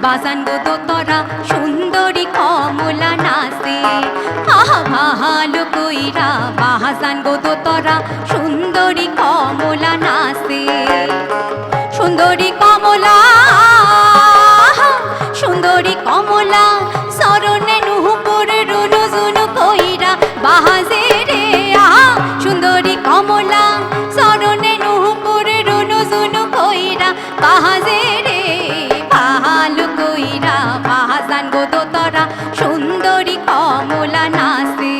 বাজান গো দোতরা সুন্দরী কমলা নাচে, আহা ভালো কইরা বাজান গো দোতরা সুন্দরী কমলা নাচে। সুন্দরী কমলা, সুন্দরী কমলা সরণে নুপুর রুনু জুনু কইরা বাজে রে, আহা সুন্দরী কমলা সরণে নুপুর রুনু জুনু কইরা বাজে রে। ভালো কইরা বাজান গো দোতরা সুন্দরী কমলা নাচে।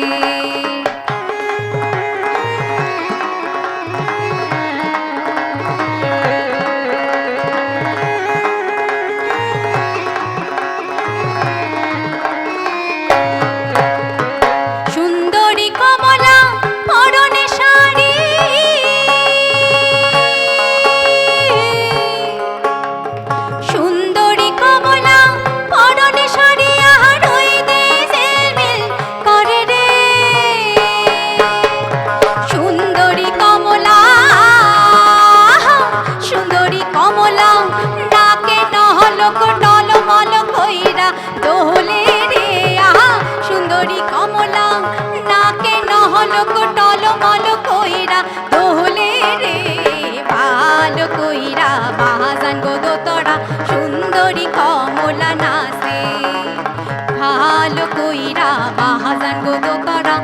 সুন্দরী কমলা পরনে শাড়ি, সুন্দরী কমলা পরনে শাড়ি, আহার ওই দেশের মিল করে রে। সুন্দরী কমলা, সুন্দরী কমলা নাকে নহলক টলমল কইরা দোলে রে, আহা সুন্দরী কমলা নাকে নহলক টলমল কইরা দোলে রে। ভালো কইরা বাজান গো দোতরা সুন্দরী কমলা নাচে, ভালো কইরা বাজান গো দোতরা